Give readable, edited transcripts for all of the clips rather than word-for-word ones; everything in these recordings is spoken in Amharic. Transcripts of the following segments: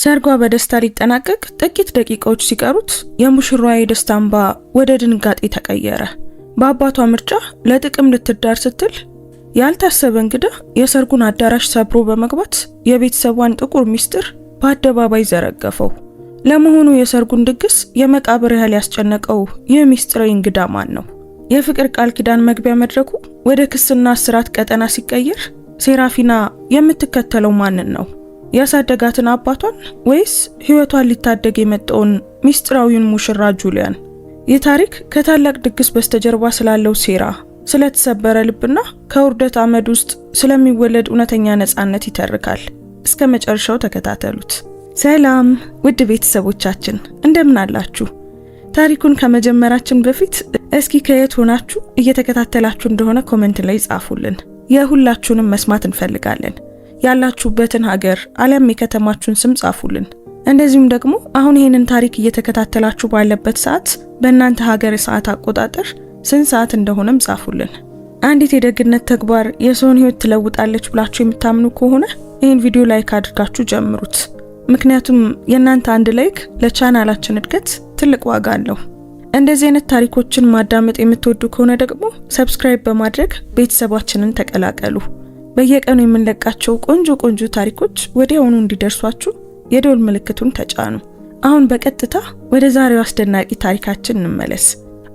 ሰርጓ በደስታ ሊጠናቀቅ ጥቂት ደቂቃዎች ሲቀሩት የሙሽራዋ የደስታ እንባ ወደ ድንጋጤ ተቀየረ። በአባቷ ምርጫ ለጥቅም ልትዳር ስትል ያልታሰበ እንግዳ የሰርጉን አዳራሽ ሰብሮ በመግባት የቤተሰቧን ጥቁር ሚስጥር በአደባባይ ዘረገፈው። ለመሆኑ የሰርጉን ድግስ የመቃብር ያህል ያስጨነቀው ይህ ሚስጥራዊ እንግዳ ማን ነው? የፍቅር ቃል ኪዳን መግቢያ መድረኩ ወደ ክስና እስራት ቀጠና ሲቀየር ሴራፊና የምትከተለው ማንን ነው? ያሳደጋትን አባቷን ወይስ ህይወቷን ሊታደግ የመጣውን ሚስጥራዊውን ሙሽራ ጁሊያን? ይህ ታሪክ ከታላቅ ድግስ በስተጀርባ ስላለው ሴራ፣ ስለተሰበረ ልብና ከውርደት አመድ ውስጥ ስለሚወለድ እውነተኛ ነፃነት ይተርካል። እስከ መጨረሻው ተከታተሉት። ሰላም ውድ ቤተሰቦቻችን እንደምን አላችሁ? ታሪኩን ከመጀመራችን በፊት እስኪ ከየት ሆናችሁ እየተከታተላችሁ እንደሆነ ኮሜንት ላይ ጻፉልን። የሁላችሁንም መስማት እንፈልጋለን። ያላችሁበትን ሀገር አለም የከተማችሁን ስም ጻፉልን። እንደዚሁም ደግሞ አሁን ይሄንን ታሪክ እየተከታተላችሁ ባለበት ሰዓት በእናንተ ሀገር ሰዓት አቆጣጠር ስንት ሰዓት እንደሆነም ጻፉልን። አንዲት የደግነት ተግባር የሰውን ህይወት ትለውጣለች ብላችሁ የምታምኑ ከሆነ ይሄን ቪዲዮ ላይክ አድርጋችሁ ጀምሩት። ምክንያቱም የእናንተ አንድ ላይክ ለቻናላችን እድገት ትልቅ ዋጋ አለው። እንደዚህ አይነት ታሪኮችን ማዳመጥ የምትወዱ ከሆነ ደግሞ ሰብስክራይብ በማድረግ ቤተሰባችንን ተቀላቀሉ። በየቀኑ የምንለቃቸው ቆንጆ ታሪኮች ወዲያውኑ እንዲደርሷችሁ የደወል ምልክቱን ተጫኑ። አሁን በቀጥታ ወደ ዛሬው አስደናቂ ታሪካችን እንመለስ።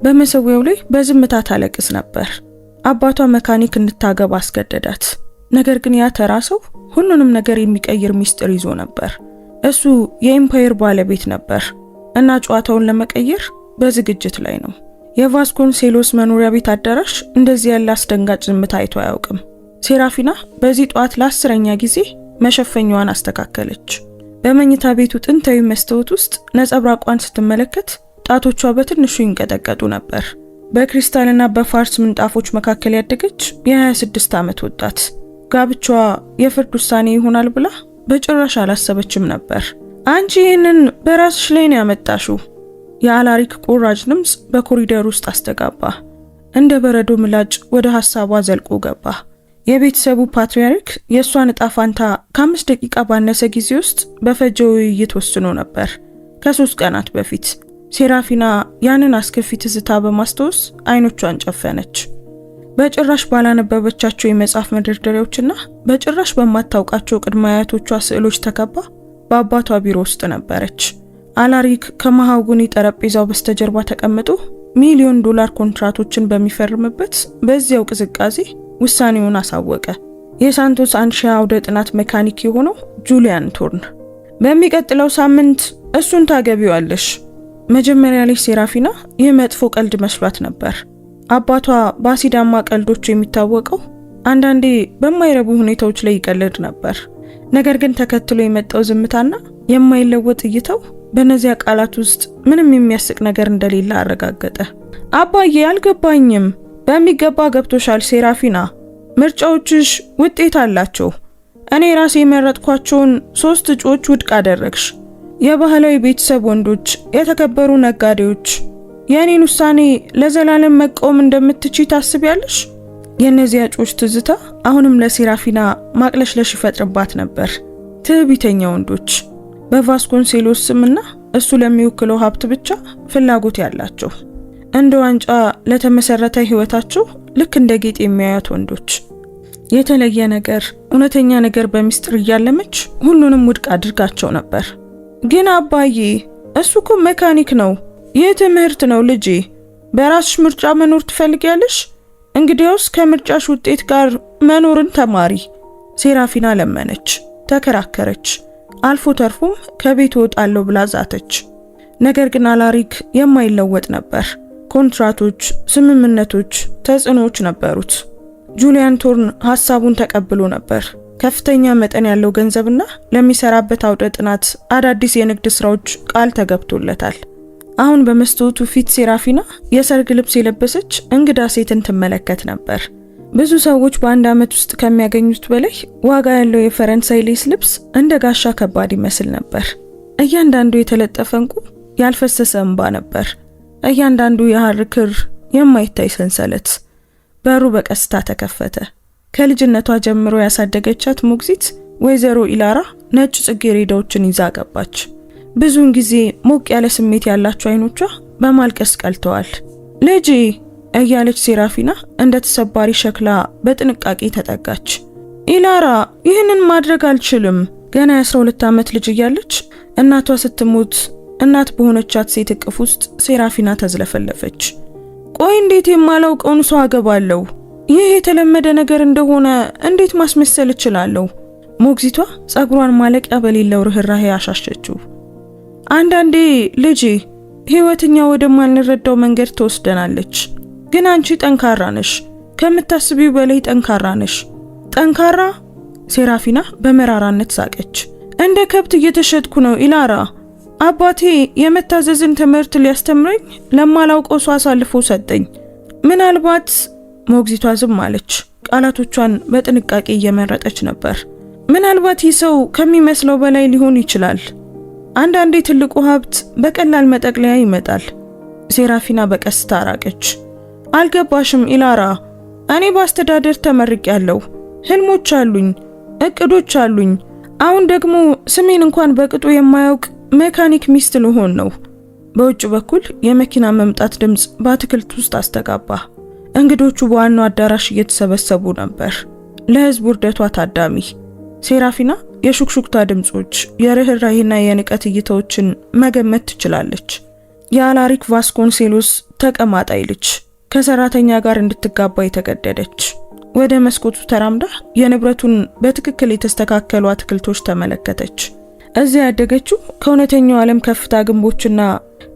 በመሰዊያው ላይ በዝምታ ታለቅስ ነበር። አባቷ መካኒክ እንድታገባ አስገደዳት። ነገር ግን ያ ተራ ሰው ሁሉንም ነገር የሚቀይር ሚስጥር ይዞ ነበር። እሱ የኤምፓየር ባለቤት ነበር እና ጨዋታውን ለመቀየር በዝግጅት ላይ ነው። የቫስኮንሴሎስ መኖሪያ ቤት አዳራሽ እንደዚህ ያለ አስደንጋጭ ዝምታ አይቶ አያውቅም። ሴራፊና በዚህ ጧት ለ10ኛ ጊዜ መሸፈኛዋን አስተካከለች። በመኝታ ቤቱ ጥንታዊ መስታወት ውስጥ ነጸብራቋን ስትመለከት ጣቶቿ በትንሹ ይንቀጠቀጡ ነበር። በክሪስታልና በፋርስ ምንጣፎች መካከል ያደገች የ26 ዓመት ወጣት ጋብቻዋ የፍርድ ውሳኔ ይሆናል ብላ በጭራሽ አላሰበችም ነበር። አንቺ ይህንን በራስሽ ላይ ነው ያመጣሽው? የአላሪክ ቁራጭ ድምጽ በኮሪደር ውስጥ አስተጋባ። እንደ በረዶ ምላጭ ወደ ሐሳቧ ዘልቆ ገባ። የቤተሰቡ ፓትርያርክ የእሷን ዕጣ ፋንታ ከ5 ደቂቃ ባነሰ ጊዜ ውስጥ በፈጀው ውይይት ወስኖ ነበር። ከ3 ቀናት በፊት ሴራፊና ያንን አስከፊ ትዝታ በማስታወስ አይኖቿን ጨፈነች። በጭራሽ ባላነበበቻቸው የመጽሐፍ መደርደሪያዎችና በጭራሽ በማታውቃቸው ቅድመ አያቶቿ ስዕሎች ተከባ በአባቷ ቢሮ ውስጥ ነበረች። አላሪክ ከመሃጉኒ ጠረጴዛው በስተጀርባ ተቀምጦ $1,000,000 ኮንትራቶችን በሚፈርምበት በዚያው ቅዝቃዜ ውሳኔውን አሳወቀ። የሳንቶስ አንሺያ አውደ ጥናት መካኒክ የሆነው ጁሊያን ቶርን በሚቀጥለው ሳምንት እሱን ታገቢዋለሽ። መጀመሪያ ላይ ሴራፊና ይህ መጥፎ ቀልድ መስሏት ነበር። አባቷ በአሲዳማ ቀልዶቹ የሚታወቀው አንዳንዴ በማይረቡ ሁኔታዎች ላይ ይቀልድ ነበር። ነገር ግን ተከትሎ የመጣው ዝምታና የማይለወጥ እይታው በእነዚያ ቃላት ውስጥ ምንም የሚያስቅ ነገር እንደሌለ አረጋገጠ። አባዬ አልገባኝም። በሚገባ ገብቶሻል ሴራፊና። ምርጫዎችሽ ውጤት አላቸው። እኔ ራሴ የመረጥኳቸውን 3 እጩዎች ውድቅ አደረግሽ። የባህላዊ ቤተሰብ ወንዶች፣ የተከበሩ ነጋዴዎች። የኔን ውሳኔ ለዘላለም መቃወም እንደምትችይ ታስቢያለሽ? የነዚያ እጩዎች ትዝታ አሁንም ለሴራፊና ማቅለሽለሽ ይፈጥርባት ነበር። ትዕቢተኛ ወንዶች፣ በቫስኮንሴሎስ ስምና እሱ ለሚወክለው ሀብት ብቻ ፍላጎት ያላቸው፣ እንደ ዋንጫ ለተመሰረተ ህይወታቸው ልክ እንደ ጌጥ የሚያዩት ወንዶች። የተለየ ነገር፣ እውነተኛ ነገር በሚስጥር እያለመች ሁሉንም ውድቅ አድርጋቸው ነበር። ግን አባዬ እሱ እኮ መካኒክ ነው። ይህ ትምህርት ነው ልጄ። በራስሽ ምርጫ መኖር ትፈልጊያለሽ? እንግዲያውስ ከምርጫሽ ውጤት ጋር መኖርን ተማሪ። ሴራፊና ለመነች፣ ተከራከረች፣ አልፎ ተርፎም ከቤት ወጣለው ብላ ዛተች። ነገር ግን አላሪክ የማይለወጥ ነበር። ኮንትራቶች፣ ስምምነቶች፣ ተጽዕኖዎች ነበሩት። ጁሊያን ቶርን ሐሳቡን ተቀብሎ ነበር። ከፍተኛ መጠን ያለው ገንዘብና ለሚሰራበት አውደ ጥናት አዳዲስ የንግድ ስራዎች ቃል ተገብቶለታል። አሁን በመስታወቱ ፊት ሴራፊና የሰርግ ልብስ የለበሰች እንግዳ ሴትን ትመለከት ነበር። ብዙ ሰዎች በአንድ ዓመት ውስጥ ከሚያገኙት በላይ ዋጋ ያለው የፈረንሳይ ሌስ ልብስ እንደ ጋሻ ከባድ ይመስል ነበር። እያንዳንዱ የተለጠፈ ዕንቁ ያልፈሰሰ እንባ ነበር። እያንዳንዱ የሐር ክር የማይታይ ሰንሰለት። በሩ በቀስታ ተከፈተ። ከልጅነቷ ጀምሮ ያሳደገቻት ሞግዚት ወይዘሮ ኢላራ ነጭ ጽጌረዳዎችን ይዛ ገባች። ብዙውን ጊዜ ሞቅ ያለ ስሜት ያላቸው አይኖቿ በማልቀስ ቀልተዋል። ልጄ እያለች ሴራፊና እንደ ተሰባሪ ሸክላ በጥንቃቄ ተጠጋች። ኢላራ ይህንን ማድረግ አልችልም። ገና የ12 ዓመት ልጅ እያለች እናቷ ስትሞት እናት በሆነቻት ሴት እቅፍ ውስጥ ሴራፊና ተዝለፈለፈች። ቆይ እንዴት የማላውቀውን ሰው አገባለሁ? ይህ የተለመደ ነገር እንደሆነ እንዴት ማስመሰል እችላለሁ? ሞግዚቷ ጸጉሯን ማለቂያ በሌለው ርህራሄ አሻሸችው። አንዳንዴ ልጄ ህይወትኛ ወደማንረዳው መንገድ ተወስደናለች። ግን አንቺ ጠንካራ ነሽ፣ ከምታስቢው በላይ ጠንካራ ነሽ። ጠንካራ? ሴራፊና በመራራነት ሳቀች። እንደ ከብት እየተሸጥኩ ነው ኢላራ። አባቴ የመታዘዝን ትምህርት ሊያስተምረኝ ለማላውቀው ሰው አሳልፎ ሰጠኝ። ምናልባት ሞግዚቷ ዝም አለች። ቃላቶቿን በጥንቃቄ እየመረጠች ነበር። ምናልባት ይህ ሰው ከሚመስለው በላይ ሊሆን ይችላል። አንዳንዴ ትልቁ ሀብት በቀላል መጠቅለያ ይመጣል። ሴራፊና በቀስታ ራቀች። አልገባሽም ኢላራ። እኔ በአስተዳደር ተመርቄያለሁ። ህልሞች አሉኝ፣ እቅዶች አሉኝ። አሁን ደግሞ ስሜን እንኳን በቅጡ የማያውቅ ሜካኒክ ሚስት ልሆን ነው። በውጭ በኩል የመኪና መምጣት ድምፅ በአትክልት ውስጥ አስተጋባ። እንግዶቹ በዋናው አዳራሽ እየተሰበሰቡ ነበር። ለህዝብ ውርደቷ ታዳሚ ሴራፊና የሹክሹክታ ድምጾች፣ የርህራሄና የንቀት እይታዎችን መገመት ትችላለች። የአላሪክ ቫስኮንሴሎስ ተቀማጣይ ልጅ ከሰራተኛ ጋር እንድትጋባ የተገደደች። ወደ መስኮቱ ተራምዳ የንብረቱን በትክክል የተስተካከሉ አትክልቶች ተመለከተች። እዚያ ያደገችው ከእውነተኛው ዓለም ከፍታ ግንቦችና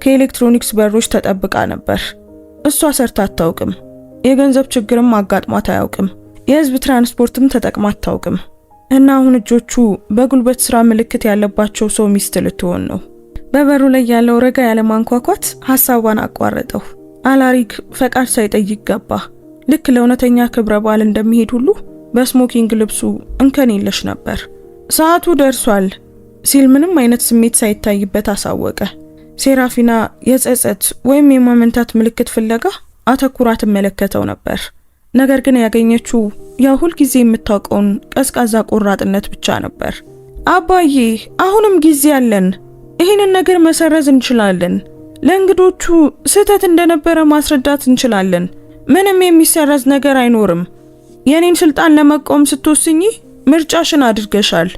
ከኤሌክትሮኒክስ በሮች ተጠብቃ ነበር። እሷ ሰርታ አታውቅም። የገንዘብ ችግርም አጋጥሟት አያውቅም። የህዝብ ትራንስፖርትም ተጠቅማ አታውቅም። እና አሁን እጆቹ በጉልበት ስራ ምልክት ያለባቸው ሰው ሚስት ልትሆን ነው። በበሩ ላይ ያለው ረጋ ያለ ማንኳኳት ሐሳቧን አቋረጠው። አላሪክ ፈቃድ ሳይጠይቅ ገባ። ልክ ለእውነተኛ ክብረ በዓል እንደሚሄድ ሁሉ በስሞኪንግ ልብሱ እንከን የለሽ ነበር። ሰዓቱ ደርሷል ሲል ምንም አይነት ስሜት ሳይታይበት አሳወቀ። ሴራፊና የጸጸት ወይም የማመንታት ምልክት ፍለጋ አተኩራ ትመለከተው ነበር። ነገር ግን ያገኘችው ያ ሁል ጊዜ የምታውቀውን ቀዝቃዛ ቆራጥነት ብቻ ነበር። አባዬ አሁንም ጊዜ አለን። ይህንን ነገር መሰረዝ እንችላለን። ለእንግዶቹ ስህተት እንደነበረ ማስረዳት እንችላለን። ምንም የሚሰረዝ ነገር አይኖርም። የኔን ስልጣን ለመቆም ስትወስኚ ምርጫሽን አድርገሻል።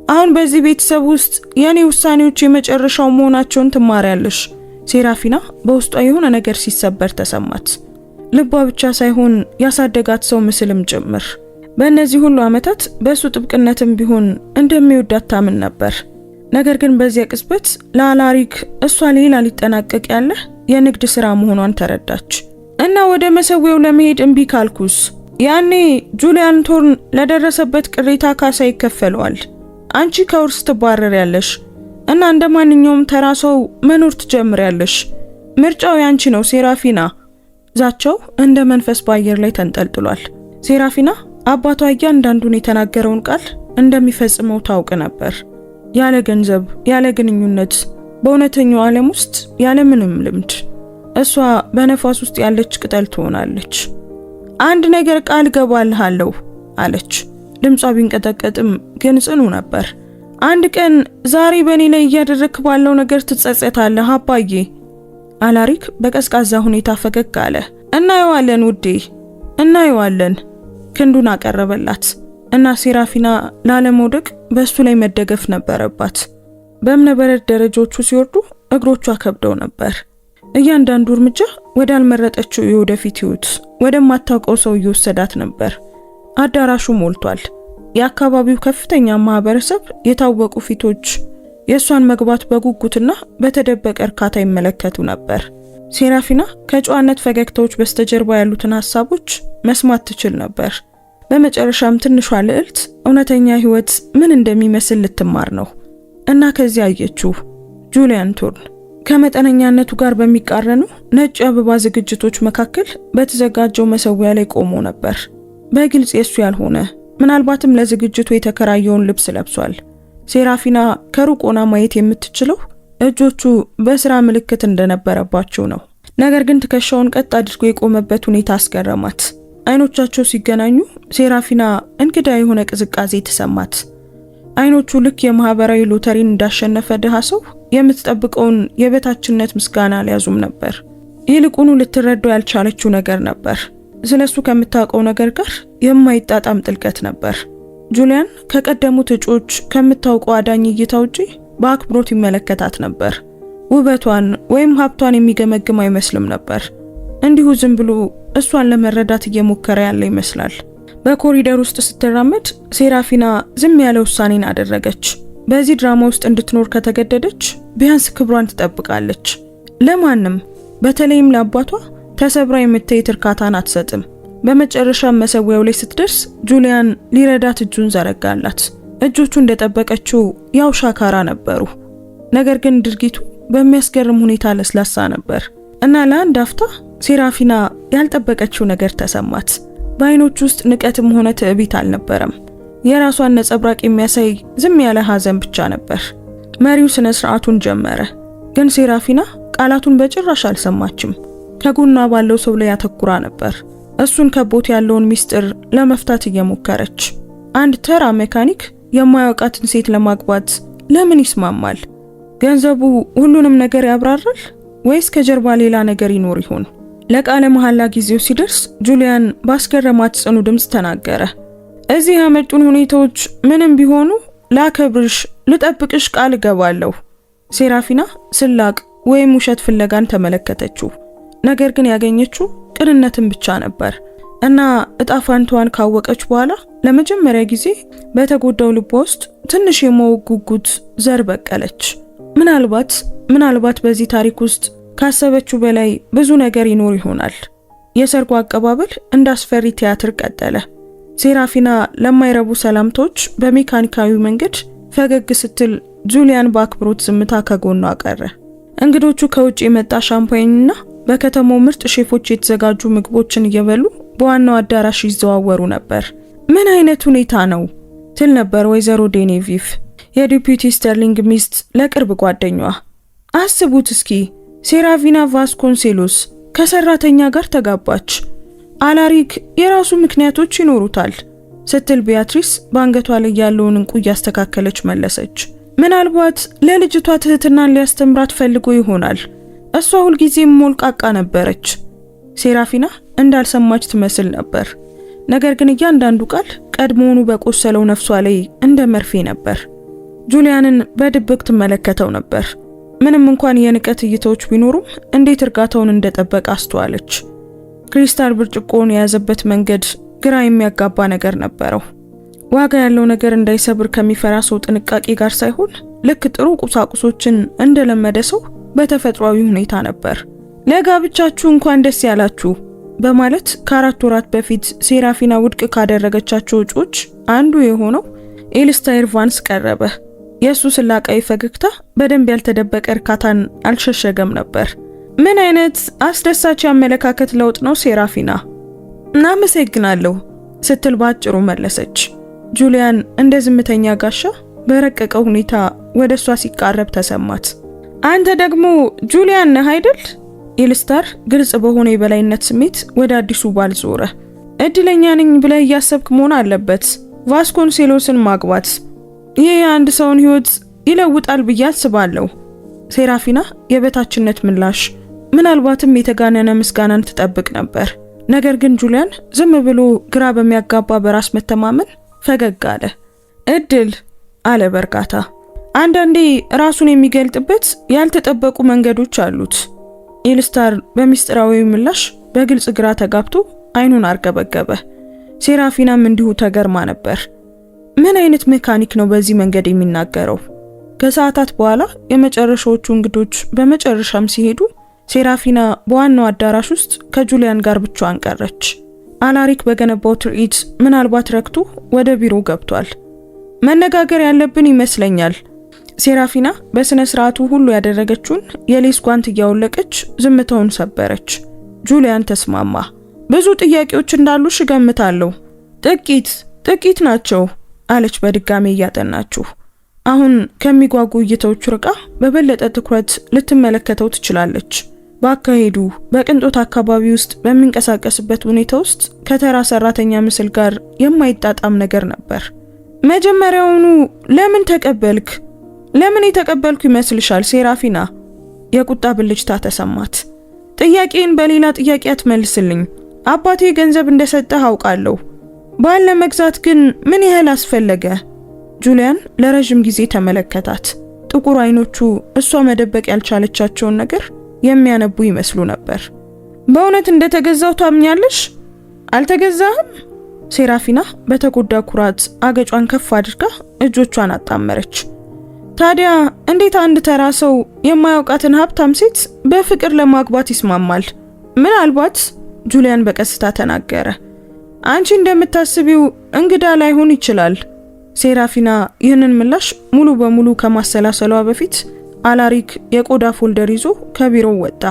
አሁን በዚህ ቤተሰብ ውስጥ የኔ ውሳኔዎች የመጨረሻው መሆናቸውን ትማሪያለሽ። ሴራፊና በውስጧ የሆነ ነገር ሲሰበር ተሰማት። ልቧ ብቻ ሳይሆን ያሳደጋት ሰው ምስልም ጭምር። በእነዚህ ሁሉ ዓመታት በሱ ጥብቅነትም ቢሆን እንደሚወዳት ታምን ነበር። ነገር ግን በዚያ ቅጽበት ለአላሪክ እሷ ሌላ ሊጠናቀቅ ያለ የንግድ ስራ መሆኗን ተረዳች። እና ወደ መሰዊያው ለመሄድ እምቢ ካልኩስ? ያኔ ጁሊያን ቶርን ለደረሰበት ቅሬታ ካሳ ይከፈለዋል። አንቺ ከውርስ ትባረሪያለሽ እና እንደ ማንኛውም ተራ ሰው መኖር ትጀምሪያለሽ። ምርጫው ያንቺ ነው ሴራፊና። ዛቻው እንደ መንፈስ በአየር ላይ ተንጠልጥሏል። ሴራፊና አባቷ እያንዳንዱን የተናገረውን ቃል እንደሚፈጽመው ታውቅ ነበር። ያለ ገንዘብ፣ ያለ ግንኙነት፣ በእውነተኛው ዓለም ውስጥ ያለ ምንም ልምድ እሷ በነፋስ ውስጥ ያለች ቅጠል ትሆናለች። አንድ ነገር ቃል ገባልሃለሁ አለች። ድምጿ ቢንቀጠቀጥም ግን ጽኑ ነበር። አንድ ቀን ዛሬ በእኔ ላይ እያደረክ ባለው ነገር ትጸጸታለህ አባዬ። አላሪክ በቀዝቃዛ ሁኔታ ፈገግ አለ። እናየዋለን ውዴ፣ እናየዋለን። ክንዱን አቀረበላት እና ሴራፊና ላለመውደቅ በሱ ላይ መደገፍ ነበረባት። በእብነበረድ ደረጃዎቹ ሲወርዱ እግሮቿ ከብደው ነበር። እያንዳንዱ እርምጃ ወዳልመረጠችው የወደፊት ህይወት ወደማታውቀው ሰው እየወሰዳት ነበር። አዳራሹ ሞልቷል። የአካባቢው ከፍተኛ ማህበረሰብ፣ የታወቁ ፊቶች የእሷን መግባት በጉጉትና በተደበቀ እርካታ ይመለከቱ ነበር። ሴራፊና ከጨዋነት ፈገግታዎች በስተጀርባ ያሉትን ሐሳቦች መስማት ትችል ነበር። በመጨረሻም ትንሿ ልዕልት እውነተኛ ህይወት ምን እንደሚመስል ልትማር ነው እና ከዚያ አየችው ጁሊያን ቶርን ከመጠነኛነቱ ጋር በሚቃረኑ ነጭ አበባ ዝግጅቶች መካከል በተዘጋጀው መሰዊያ ላይ ቆሞ ነበር። በግልጽ የሱ ያልሆነ ምናልባትም ለዝግጅቱ የተከራየውን ልብስ ለብሷል። ሴራፊና ከሩቅ ሆና ማየት የምትችለው እጆቹ በስራ ምልክት እንደነበረባቸው ነው። ነገር ግን ትከሻውን ቀጥ አድርጎ የቆመበት ሁኔታ አስገረማት። አይኖቻቸው ሲገናኙ ሴራፊና እንግዳ የሆነ ቅዝቃዜ ተሰማት። አይኖቹ ልክ የማህበራዊ ሎተሪን እንዳሸነፈ ድሃ ሰው የምትጠብቀውን የበታችነት ምስጋና ሊያዙም ነበር። ይልቁኑ ልትረዳው ያልቻለችው ነገር ነበር። ስለሱ ከምታውቀው ነገር ጋር የማይጣጣም ጥልቀት ነበር። ጁሊያን ከቀደሙት እጮች ከምታውቀው አዳኝ እይታ ውጪ በአክብሮት ይመለከታት ነበር። ውበቷን ወይም ሀብቷን የሚገመግም አይመስልም ነበር። እንዲሁ ዝም ብሎ እሷን ለመረዳት እየሞከረ ያለ ይመስላል። በኮሪደር ውስጥ ስትራመድ ሴራፊና ዝም ያለ ውሳኔን አደረገች። በዚህ ድራማ ውስጥ እንድትኖር ከተገደደች ቢያንስ ክብሯን ትጠብቃለች። ለማንም በተለይም ለአባቷ ተሰብራ የምትሄድ እርካታን አትሰጥም። በመጨረሻ መሰዊያው ላይ ስትደርስ ጁሊያን ሊረዳት እጁን ዘረጋላት። እጆቹ እንደጠበቀችው ያው ሻካራ ነበሩ። ነገር ግን ድርጊቱ በሚያስገርም ሁኔታ ለስላሳ ነበር እና ለአንድ አፍታ ሴራፊና ያልጠበቀችው ነገር ተሰማት። በአይኖቹ ውስጥ ንቀትም ሆነ ትዕቢት አልነበረም። የራሷን ነጸብራቅ የሚያሳይ ዝም ያለ ሐዘን ብቻ ነበር። መሪው ስነ ስርዓቱን ጀመረ፣ ግን ሴራፊና ቃላቱን በጭራሽ አልሰማችም። ከጎኗ ባለው ሰው ላይ ያተኩራ ነበር። እሱን ከቦት ያለውን ሚስጥር ለመፍታት እየሞከረች። አንድ ተራ ሜካኒክ የማያውቃትን ሴት ለማግባት ለምን ይስማማል? ገንዘቡ ሁሉንም ነገር ያብራራል ወይስ ከጀርባ ሌላ ነገር ይኖር ይሆን? ለቃለ መሐላ ጊዜው ሲደርስ ጁሊያን ባስገረማት ጽኑ ድምጽ ተናገረ። እዚህ ያመጡን ሁኔታዎች ምንም ቢሆኑ ላከብርሽ፣ ልጠብቅሽ ቃል እገባለሁ። ሴራፊና ስላቅ ወይም ውሸት ፍለጋን ተመለከተችው። ነገር ግን ያገኘችው ቅንነትን ብቻ ነበር እና እጣፋንቷን ካወቀች በኋላ ለመጀመሪያ ጊዜ በተጎዳው ልቧ ውስጥ ትንሽ የማወቅ ጉጉት ዘር በቀለች። ምናልባት በዚህ ታሪክ ውስጥ ካሰበችው በላይ ብዙ ነገር ይኖር ይሆናል። የሰርጉ አቀባበል እንዳስፈሪ ቲያትር ቀጠለ። ሴራፊና ለማይረቡ ሰላምቶች በሜካኒካዊ መንገድ ፈገግ ስትል ጁሊያን በአክብሮት ዝምታ ከጎኗ ቀረ። እንግዶቹ ከውጭ የመጣ ሻምፓኝና በከተማው ምርጥ ሼፎች የተዘጋጁ ምግቦችን እየበሉ በዋናው አዳራሽ ይዘዋወሩ ነበር። ምን አይነት ሁኔታ ነው ትል ነበር ወይዘሮ ዴኔቪቭ፣ የዲፒቲ ስተርሊንግ ሚስት ለቅርብ ጓደኛዋ። አስቡት እስኪ ሴራፊና ቫስኮንሴሎስ ከሰራተኛ ጋር ተጋባች። አላሪክ የራሱ ምክንያቶች ይኖሩታል ስትል ቢያትሪስ በአንገቷ ላይ ያለውን እንቁ እያስተካከለች መለሰች። ምናልባት ለልጅቷ ትህትናን ሊያስተምራት ፈልጎ ይሆናል። እሷ ሁልጊዜም ሞልቃቃ ነበረች። ሴራፊና እንዳልሰማች ትመስል ነበር። ነገር ግን እያንዳንዱ ቃል ቀድሞውኑ በቆሰለው ነፍሷ ላይ እንደ መርፌ ነበር። ጁሊያንን በድብቅ ትመለከተው ነበር። ምንም እንኳን የንቀት እይታዎች ቢኖሩም እንዴት እርጋታውን እንደጠበቀ አስተዋለች። ክሪስታል ብርጭቆውን የያዘበት መንገድ ግራ የሚያጋባ ነገር ነበረው። ዋጋ ያለው ነገር እንዳይሰብር ከሚፈራ ሰው ጥንቃቄ ጋር ሳይሆን ልክ ጥሩ ቁሳቁሶችን እንደለመደ ሰው በተፈጥሯዊ ሁኔታ ነበር። ለጋብቻችሁ እንኳን ደስ ያላችሁ በማለት ከ4 ወራት በፊት ሴራፊና ውድቅ ካደረገቻቸው እጮች አንዱ የሆነው ኤልስታይር ቫንስ ቀረበ። የሱ ስላቃይ ፈገግታ በደንብ ያልተደበቀ እርካታን አልሸሸገም ነበር። ምን አይነት አስደሳች አመለካከት ለውጥ ነው ሴራፊና! እናመሰግናለሁ ስትል ባጭሩ መለሰች። ጁሊያን እንደ ዝምተኛ ጋሻ በረቀቀ ሁኔታ ወደሷ ሲቃረብ ተሰማት። አንተ ደግሞ ጁሊያን ነህ አይደል? ኤልስታር ግልጽ በሆነ የበላይነት ስሜት ወደ አዲሱ ባል ዞረ። እድለኛ ነኝ ብለህ እያሰብክ መሆን አለበት ቫስኮንሴሎስን ማግባት። ይህ የአንድ ሰውን ህይወት ይለውጣል ብዬ አስባለሁ። ሴራፊና የበታችነት ምላሽ፣ ምናልባትም የተጋነነ ምስጋናን ትጠብቅ ነበር። ነገር ግን ጁሊያን ዝም ብሎ ግራ በሚያጋባ በራስ መተማመን ፈገግ አለ። እድል አለ በርካታ። አንዳንዴ ራሱን የሚገልጥበት ያልተጠበቁ መንገዶች አሉት። ኤልስታር በሚስጥራዊ ምላሽ በግልጽ ግራ ተጋብቶ አይኑን አርገበገበ። ሴራፊናም እንዲሁ ተገርማ ነበር። ምን አይነት ሜካኒክ ነው በዚህ መንገድ የሚናገረው? ከሰዓታት በኋላ የመጨረሻዎቹ እንግዶች በመጨረሻም ሲሄዱ ሴራፊና በዋናው አዳራሽ ውስጥ ከጁሊያን ጋር ብቻዋን ቀረች። አላሪክ በገነባው ትርኢት ምናልባት ረክቶ ወደ ቢሮ ገብቷል። መነጋገር ያለብን ይመስለኛል። ሴራፊና በስነ ስርዓቱ ሁሉ ያደረገችውን የሌስ ጓንት እያወለቀች ዝምታውን ሰበረች። ጁሊያን ተስማማ። ብዙ ጥያቄዎች እንዳሉሽ እገምታለሁ። ጥቂት ናቸው አለች በድጋሚ እያጠናችሁ። አሁን ከሚጓጉ እይታዎች ርቃ በበለጠ ትኩረት ልትመለከተው ትችላለች። በአካሄዱ በቅንጦት አካባቢ ውስጥ በሚንቀሳቀስበት ሁኔታ ውስጥ ከተራ ሰራተኛ ምስል ጋር የማይጣጣም ነገር ነበር። መጀመሪያውኑ ለምን ተቀበልክ? ለምን የተቀበልኩ ይመስልሻል ሴራፊና? የቁጣ ብልጭታ ተሰማት። ጥያቄን በሌላ ጥያቄ አትመልስልኝ። አባቴ ገንዘብ እንደሰጠህ አውቃለሁ። ባል ለመግዛት ግን ምን ያህል አስፈለገ? ጁሊያን ለረጅም ጊዜ ተመለከታት። ጥቁር አይኖቹ እሷ መደበቅ ያልቻለቻቸውን ነገር የሚያነቡ ይመስሉ ነበር። በእውነት እንደተገዛው ታምኛለሽ? አልተገዛህም? ሴራፊና በተጎዳ ኩራት አገጯን ከፍ አድርጋ እጆቿን አጣመረች። ታዲያ እንዴት አንድ ተራ ሰው የማያውቃትን ሀብታም ሴት በፍቅር ለማግባት ይስማማል? ምናልባት ጁሊያን በቀስታ ተናገረ፣ አንቺ እንደምታስቢው እንግዳ ላይሆን ይችላል። ሴራፊና ይህንን ምላሽ ሙሉ በሙሉ ከማሰላሰሏ በፊት አላሪክ የቆዳ ፎልደር ይዞ ከቢሮው ወጣ።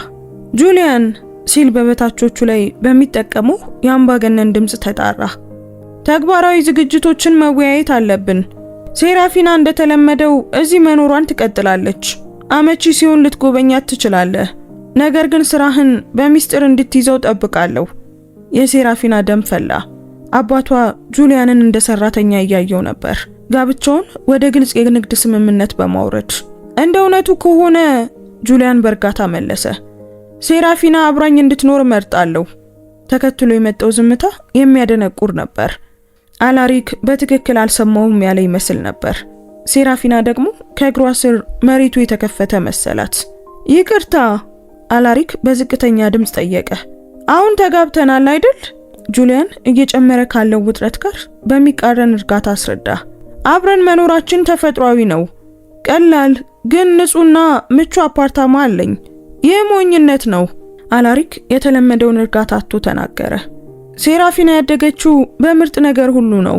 ጁሊያን ሲል በበታቾቹ ላይ በሚጠቀመው የአምባገነን ድምጽ ተጣራ። ተግባራዊ ዝግጅቶችን መወያየት አለብን። ሴራፊና እንደተለመደው እዚህ መኖሯን ትቀጥላለች። አመቺ ሲሆን ልትጎበኛት ትችላለህ። ነገር ግን ስራህን በሚስጥር እንድትይዘው ጠብቃለሁ። የሴራፊና ደም ፈላ። አባቷ ጁሊያንን እንደ ሰራተኛ እያየው ነበር፣ ጋብቻውን ወደ ግልጽ የንግድ ስምምነት በማውረድ። እንደ እውነቱ ከሆነ ጁሊያን በእርጋታ መለሰ፣ ሴራፊና አብራኝ እንድትኖር እመርጣለሁ። ተከትሎ የመጣው ዝምታ የሚያደነቁር ነበር። አላሪክ በትክክል አልሰማውም ያለ ይመስል ነበር። ሴራፊና ደግሞ ከእግሯ ስር መሬቱ የተከፈተ መሰላት። ይቅርታ፣ አላሪክ በዝቅተኛ ድምፅ ጠየቀ። አሁን ተጋብተናል አይደል? ጁሊያን እየጨመረ ካለው ውጥረት ጋር በሚቃረን እርጋታ አስረዳ። አብረን መኖራችን ተፈጥሯዊ ነው። ቀላል ግን ንጹህና ምቹ አፓርታማ አለኝ። ይህ ሞኝነት ነው። አላሪክ የተለመደውን እርጋታ አጥቶ ተናገረ። ሴራፊና ያደገችው በምርጥ ነገር ሁሉ ነው።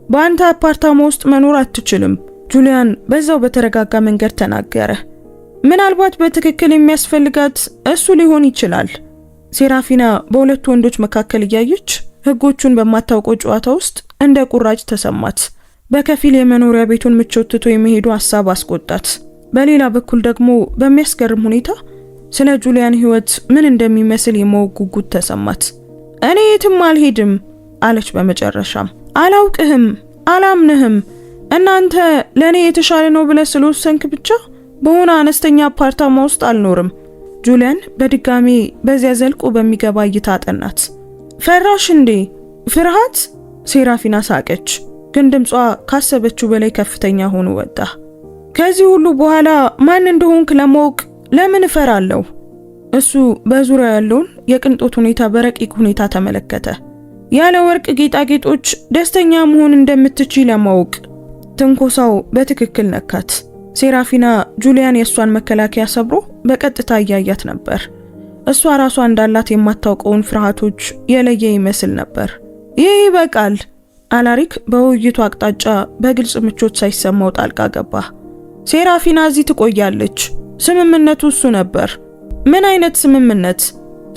በአንተ አፓርታማ ውስጥ መኖር አትችልም። ጁሊያን በዛው በተረጋጋ መንገድ ተናገረ። ምናልባት በትክክል የሚያስፈልጋት እሱ ሊሆን ይችላል። ሴራፊና በሁለቱ ወንዶች መካከል እያየች ህጎቹን በማታውቀው ጨዋታ ውስጥ እንደ ቁራጭ ተሰማት። በከፊል የመኖሪያ ቤቱን ምቾት ትቶ የመሄዱ ሐሳብ አስቆጣት። በሌላ በኩል ደግሞ በሚያስገርም ሁኔታ ስለ ጁሊያን ህይወት ምን እንደሚመስል የማወቅ ጉጉት ተሰማት። እኔ የትም አልሄድም አለች በመጨረሻም። አላውቅህም፣ አላምንህም። እናንተ ለኔ የተሻለ ነው ብለህ ስለወሰንክ ብቻ በሆነ አነስተኛ አፓርታማ ውስጥ አልኖርም። ጁሊያን በድጋሚ በዚያ ዘልቆ በሚገባ እይታ አጠናት። ፈራሽ እንዴ? ፍርሃት? ሴራፊና ሳቀች፣ ግን ድምጿ ካሰበችው በላይ ከፍተኛ ሆኖ ወጣ። ከዚህ ሁሉ በኋላ ማን እንደሆንክ ለማወቅ ለምን እፈራለሁ? እሱ በዙሪያ ያለውን የቅንጦት ሁኔታ በረቂቅ ሁኔታ ተመለከተ። ያለ ወርቅ ጌጣጌጦች ደስተኛ መሆን እንደምትችል ለማወቅ። ትንኮሳው በትክክል ነካት። ሴራፊና ጁሊያን የእሷን መከላከያ ሰብሮ በቀጥታ እያያት ነበር። እሷ ራሷ እንዳላት የማታውቀውን ፍርሃቶች የለየ ይመስል ነበር። ይህ ይበቃል። አላሪክ በውይይቱ አቅጣጫ በግልጽ ምቾት ሳይሰማው ጣልቃ ገባ። ሴራፊና እዚህ ትቆያለች። ስምምነቱ እሱ ነበር። ምን አይነት ስምምነት?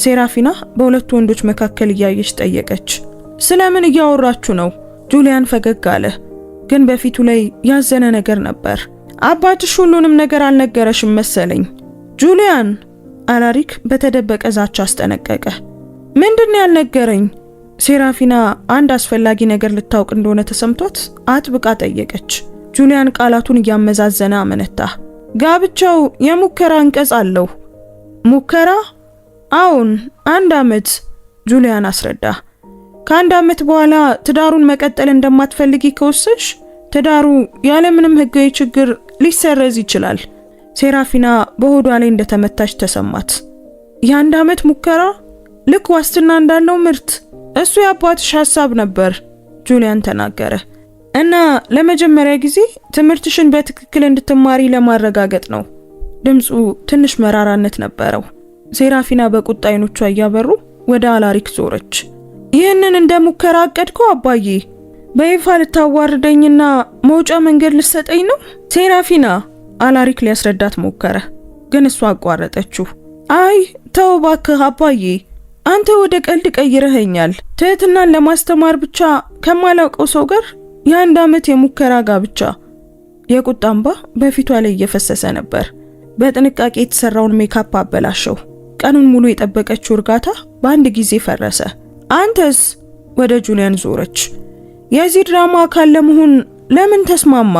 ሴራፊና በሁለቱ ወንዶች መካከል እያየች ጠየቀች። ስለምን እያወራችሁ ነው? ጁሊያን ፈገግ አለ፣ ግን በፊቱ ላይ ያዘነ ነገር ነበር። አባትሽ ሁሉንም ነገር አልነገረሽም መሰለኝ። ጁሊያን፣ አላሪክ በተደበቀ ዛቻ አስጠነቀቀ። ምንድነው ያልነገረኝ? ሴራፊና አንድ አስፈላጊ ነገር ልታውቅ እንደሆነ ተሰምቷት አጥብቃ ጠየቀች። ጁሊያን ቃላቱን እያመዛዘነ አመነታ። ጋብቻው የሙከራ አንቀጽ አለው። ሙከራ? አዎን፣ 1 ዓመት። ጁሊያን አስረዳ። ከ1 ዓመት በኋላ ትዳሩን መቀጠል እንደማትፈልጊ ከወሰንሽ ትዳሩ ያለምንም ህጋዊ ችግር ሊሰረዝ ይችላል። ሴራፊና በሆዷ ላይ እንደተመታች ተሰማት። የ1 ዓመት ሙከራ? ልክ ዋስትና እንዳለው ምርት። እሱ የአባትሽ ሐሳብ ነበር፣ ጁሊያን ተናገረ። እና ለመጀመሪያ ጊዜ ትምህርትሽን በትክክል እንድትማሪ ለማረጋገጥ ነው። ድምፁ ትንሽ መራራነት ነበረው። ሴራፊና በቁጣ አይኖቿ እያበሩ ወደ አላሪክ ዞረች። ይህንን እንደ ሙከራ አቀድከው አባዬ? በይፋ ልታዋርደኝና መውጫ መንገድ ልሰጠኝ ነው? ሴራፊና፣ አላሪክ ሊያስረዳት ሞከረ፣ ግን እሷ አቋረጠችው። አይ ተው እባክህ አባዬ፣ አንተ ወደ ቀልድ ቀይረኸኛል። ትህትናን ለማስተማር ብቻ ከማላውቀው ሰው ጋር የ1 ዓመት የሙከራ ጋብቻ። የቁጣ እንባ በፊቷ ላይ እየፈሰሰ ነበር። በጥንቃቄ የተሰራውን ሜካፕ አበላሸው። ቀኑን ሙሉ የጠበቀችው እርጋታ በአንድ ጊዜ ፈረሰ። አንተስ? ወደ ጁሊያን ዞረች። የዚህ ድራማ አካል ለመሆን ለምን ተስማማ?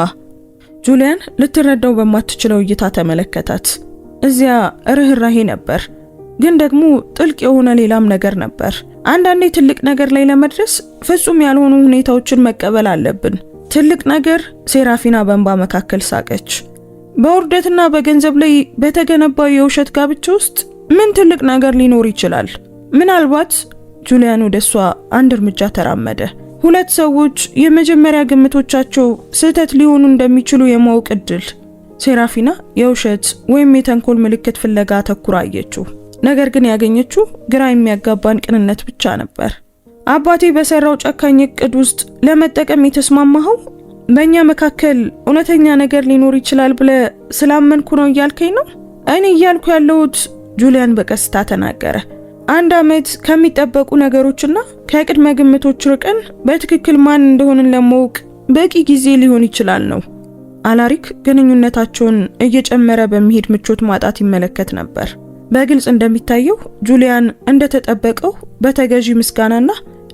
ጁሊያን ልትረዳው በማትችለው እይታ ተመለከታት። እዚያ ርህራሄ ነበር፣ ግን ደግሞ ጥልቅ የሆነ ሌላም ነገር ነበር። አንዳንዴ ትልቅ ነገር ላይ ለመድረስ ፍጹም ያልሆኑ ሁኔታዎችን መቀበል አለብን። ትልቅ ነገር? ሴራፊና በእንባ መካከል ሳቀች። በውርደትና በገንዘብ ላይ በተገነባው የውሸት ጋብቻ ውስጥ ምን ትልቅ ነገር ሊኖር ይችላል? ምናልባት ጁሊያን ወደሷ አንድ እርምጃ ተራመደ። ሁለት ሰዎች የመጀመሪያ ግምቶቻቸው ስህተት ሊሆኑ እንደሚችሉ የማወቅ እድል። ሴራፊና የውሸት ወይም የተንኮል ምልክት ፍለጋ አተኩራ አየችው። ነገር ግን ያገኘችው ግራ የሚያጋባን ቅንነት ብቻ ነበር። አባቴ በሰራው ጨካኝ እቅድ ውስጥ ለመጠቀም የተስማማኸው በእኛ መካከል እውነተኛ ነገር ሊኖር ይችላል ብለ ስላመንኩ ነው እያልከኝ ነው? እኔ እያልኩ ያለሁት፣ ጁሊያን በቀስታ ተናገረ፣ 1 ዓመት ከሚጠበቁ ነገሮችና ከቅድመ ግምቶች ርቀን በትክክል ማን እንደሆንን ለማወቅ በቂ ጊዜ ሊሆን ይችላል ነው። አላሪክ ግንኙነታቸውን እየጨመረ በሚሄድ ምቾት ማጣት ይመለከት ነበር። በግልጽ እንደሚታየው ጁሊያን እንደተጠበቀው በተገዢ ምስጋናና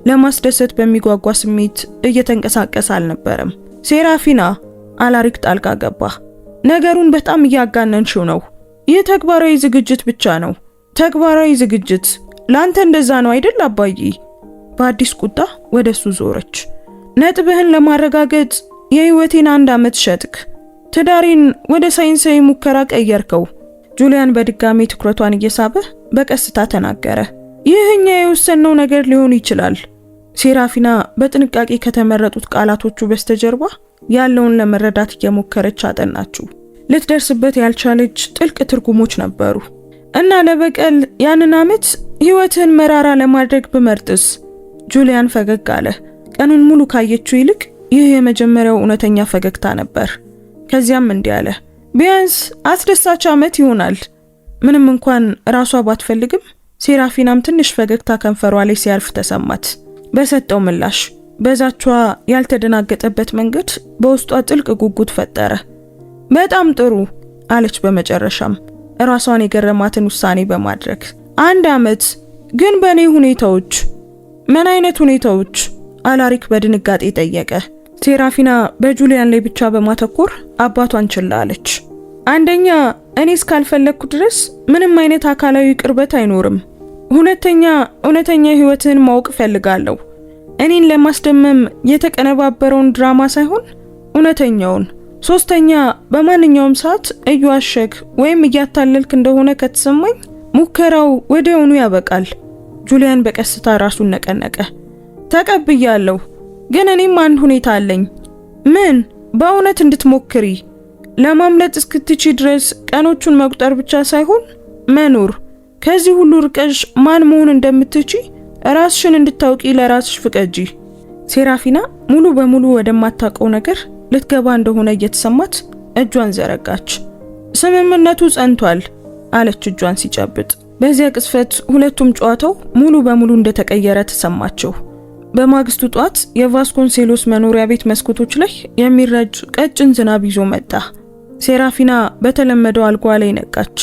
ለማስደሰት በሚጓጓ ስሜት እየተንቀሳቀሰ አልነበረም። ሴራፊና፣ አላሪክ ጣልቃ ገባ፣ ነገሩን በጣም እያጋነንሽው ነው። ይህ ተግባራዊ ዝግጅት ብቻ ነው። ተግባራዊ ዝግጅት? ላንተ እንደዛ ነው አይደል አባዬ? በአዲስ ቁጣ ወደሱ ዞረች። ነጥብህን ለማረጋገጥ የህይወቴን 1 ዓመት ሸጥክ። ትዳሬን ወደ ሳይንሳዊ ሙከራ ቀየርከው። ጁሊያን በድጋሚ ትኩረቷን እየሳበ በቀስታ ተናገረ። ይህኛ የወሰነው ነገር ሊሆን ይችላል። ሴራፊና በጥንቃቄ ከተመረጡት ቃላቶቹ በስተጀርባ ያለውን ለመረዳት እየሞከረች አጠናችው። ልትደርስበት ያልቻለች ጥልቅ ትርጉሞች ነበሩ። እና ለበቀል ያንን ዓመት ህይወትን መራራ ለማድረግ ብመርጥስ? ጁሊያን ፈገግ አለ። ቀኑን ሙሉ ካየችው ይልቅ ይህ የመጀመሪያው እውነተኛ ፈገግታ ነበር። ከዚያም እንዲህ አለ፣ ቢያንስ አስደሳች ዓመት ይሆናል። ምንም እንኳን ራሷ ባትፈልግም ሴራፊናም ትንሽ ፈገግታ ከንፈሯ ላይ ሲያርፍ ተሰማት። በሰጠው ምላሽ በዛቿ ያልተደናገጠበት መንገድ በውስጧ ጥልቅ ጉጉት ፈጠረ። በጣም ጥሩ አለች በመጨረሻም ራሷን የገረማትን ውሳኔ በማድረግ። 1 ዓመት ግን በእኔ ሁኔታዎች? ምን አይነት ሁኔታዎች? አላሪክ በድንጋጤ ጠየቀ። ሴራፊና በጁሊያን ላይ ብቻ በማተኮር አባቷን ችላ አለች። አንደኛ፣ እኔ እስካልፈለግኩ ድረስ ምንም አይነት አካላዊ ቅርበት አይኖርም። ሁለተኛ፣ እውነተኛ ህይወትን ማወቅ ፈልጋለሁ። እኔን ለማስደመም የተቀነባበረውን ድራማ ሳይሆን እውነተኛውን። ሶስተኛ፣ በማንኛውም ሰዓት እየዋሸክ ወይም እያታለልክ እንደሆነ ከተሰማኝ ሙከራው ወዲያውኑ ያበቃል። ጁሊያን በቀስታ ራሱን ነቀነቀ። ተቀብያለሁ፣ ግን እኔም አንድ ሁኔታ አለኝ። ምን? በእውነት እንድትሞክሪ፣ ለማምለጥ እስክትቺ ድረስ ቀኖቹን መቁጠር ብቻ ሳይሆን መኖር። ከዚህ ሁሉ ርቀሽ ማን መሆን እንደምትቺ ራስሽን እንድታውቂ ለራስሽ ፍቀጂ። ሴራፊና ሙሉ በሙሉ ወደማታውቀው ነገር ልትገባ እንደሆነ እየተሰማት እጇን ዘረጋች። ስምምነቱ ጸንቷል አለች እጇን ሲጨብጥ። በዚያ ቅስፈት ሁለቱም ጨዋታው ሙሉ በሙሉ እንደተቀየረ ተሰማቸው። በማግስቱ ጧት የቫስኮንሴሎስ መኖሪያ ቤት መስኮቶች ላይ የሚረጭ ቀጭን ዝናብ ይዞ መጣ። ሴራፊና በተለመደው አልጓ ላይ ነቃች።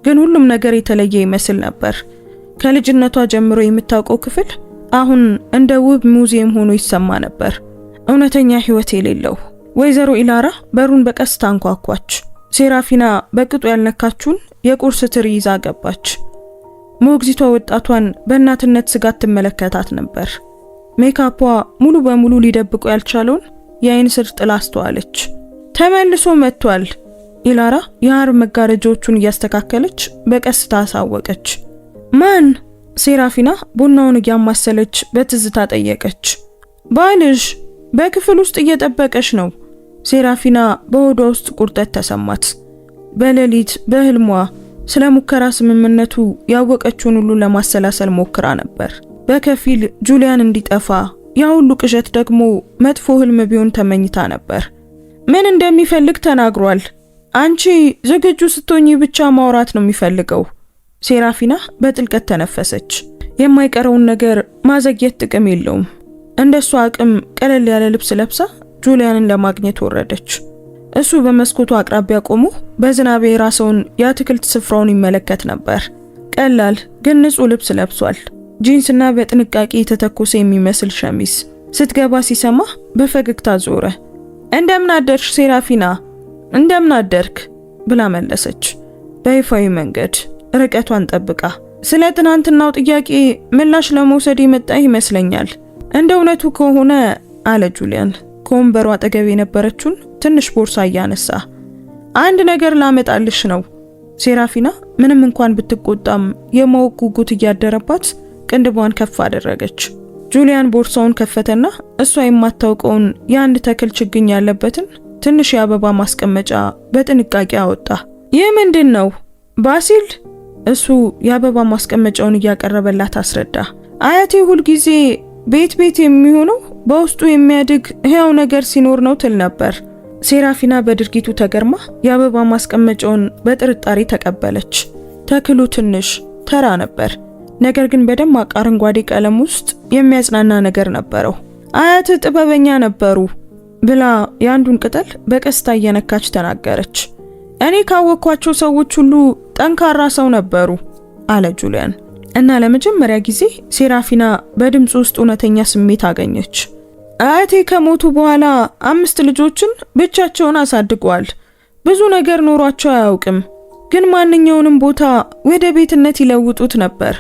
ግን ሁሉም ነገር የተለየ ይመስል ነበር። ከልጅነቷ ጀምሮ የምታውቀው ክፍል አሁን እንደ ውብ ሙዚየም ሆኖ ይሰማ ነበር። እውነተኛ ህይወት የሌለው። ወይዘሮ ኢላራ በሩን በቀስታ አንኳኳች። ሴራፊና በቅጡ ያልነካችውን የቁርስ ትሪ ይዛ ገባች። ሞግዚቷ ወጣቷን በእናትነት ስጋት ትመለከታት ነበር። ሜካፖ ሙሉ በሙሉ ሊደብቁ ያልቻለውን የአይን ስር ጥላ አስተዋለች። ተመልሶ መጥቷል። ኢላራ የሐር መጋረጃዎቹን እያስተካከለች በቀስታ አሳወቀች። ማን? ሴራፊና ቡናውን እያማሰለች በትዝታ ጠየቀች። ባልሽ በክፍል ውስጥ እየጠበቀሽ ነው። ሴራፊና በሆዷ ውስጥ ቁርጠት ተሰማት። በሌሊት በህልሟ ስለ ሙከራ ስምምነቱ ያወቀችውን ሁሉ ለማሰላሰል ሞክራ ነበር። በከፊል ጁሊያን እንዲጠፋ፣ ያ ሁሉ ቅዠት ደግሞ መጥፎ ህልም ቢሆን ተመኝታ ነበር። ምን እንደሚፈልግ ተናግሯል። አንቺ ዝግጁ ስትሆኚ ብቻ ማውራት ነው የሚፈልገው። ሴራፊና በጥልቀት ተነፈሰች። የማይቀረውን ነገር ማዘግየት ጥቅም የለውም። እንደሷ አቅም ቀለል ያለ ልብስ ለብሳ ጁሊያንን ለማግኘት ወረደች። እሱ በመስኮቱ አቅራቢያ ቆሞ በዝናብ የራሰውን የአትክልት ስፍራውን ይመለከት ነበር። ቀላል ግን ንጹህ ልብስ ለብሷል። ጂንስና በጥንቃቄ የተተኮሰ የሚመስል ሸሚዝ። ስትገባ ሲሰማ በፈገግታ ዞረ። እንደምን አደርሽ ሴራፊና፣ እንደምን አደርክ ብላ መለሰች በይፋዊ መንገድ ርቀቷን ጠብቃ። ስለ ትናንትናው ጥያቄ ምላሽ ለመውሰድ የመጣ ይመስለኛል። እንደ እውነቱ ከሆነ አለ ጁሊያን ከወንበሩ አጠገብ የነበረችውን ትንሽ ቦርሳ እያነሳ። አንድ ነገር ላመጣልሽ ነው። ሴራፊና ምንም እንኳን ብትቆጣም የማወቅ ጉጉት እያደረባት ቅንድቧን ከፍ አደረገች። ጁሊያን ቦርሳውን ከፈተና እሷ የማታውቀውን የአንድ ተክል ችግኝ ያለበትን ትንሽ የአበባ ማስቀመጫ በጥንቃቄ አወጣ። ይህ ምንድን ነው ባሲል? እሱ የአበባ ማስቀመጫውን እያቀረበላት አስረዳ። አያቴ ሁል ጊዜ ቤት የሚሆነው በውስጡ የሚያድግ ሕያው ነገር ሲኖር ነው ትል ነበር። ሴራፊና በድርጊቱ ተገርማ የአበባ ማስቀመጫውን በጥርጣሬ ተቀበለች። ተክሉ ትንሽ ተራ ነበር፣ ነገር ግን በደማቅ አረንጓዴ ቀለም ውስጥ የሚያጽናና ነገር ነበረው። አያት ጥበበኛ ነበሩ ብላ የአንዱን ቅጠል በቀስታ እየነካች ተናገረች። እኔ ካወቅኳቸው ሰዎች ሁሉ ጠንካራ ሰው ነበሩ አለ ጁሊያን። እና ለመጀመሪያ ጊዜ ሴራፊና በድምፁ ውስጥ እውነተኛ ስሜት አገኘች። አያቴ ከሞቱ በኋላ 5 ልጆችን ብቻቸውን አሳድገዋል። ብዙ ነገር ኖሯቸው አያውቅም፣ ግን ማንኛውንም ቦታ ወደ ቤትነት ይለውጡት ነበር።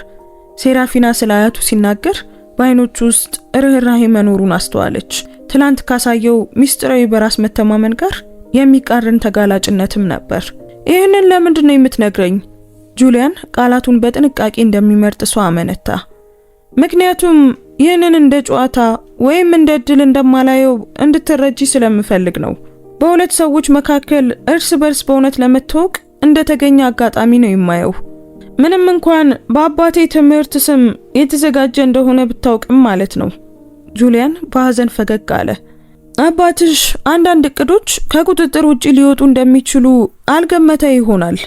ሴራፊና ስለ አያቱ ሲናገር በአይኖቹ ውስጥ ርህራሄ መኖሩን አስተዋለች። ትላንት ካሳየው ሚስጥራዊ በራስ መተማመን ጋር የሚቃረን ተጋላጭነትም ነበር። ይህንን ለምንድን ነው የምትነግረኝ? ጁሊያን ቃላቱን በጥንቃቄ እንደሚመርጥ ሰው አመነታ። ምክንያቱም ይህንን እንደ ጨዋታ ወይም እንደ እድል እንደማላየው እንድትረጂ ስለምፈልግ ነው። በሁለት ሰዎች መካከል እርስ በርስ በእውነት ለመተዋወቅ እንደተገኘ አጋጣሚ ነው የማየው። ምንም እንኳን በአባቴ ትምህርት ስም የተዘጋጀ እንደሆነ ብታውቅም ማለት ነው። ጁሊያን በሐዘን ፈገግ አለ። አባትሽ አንዳንድ እቅዶች ከቁጥጥር ውጪ ሊወጡ እንደሚችሉ አልገመተ ይሆናል።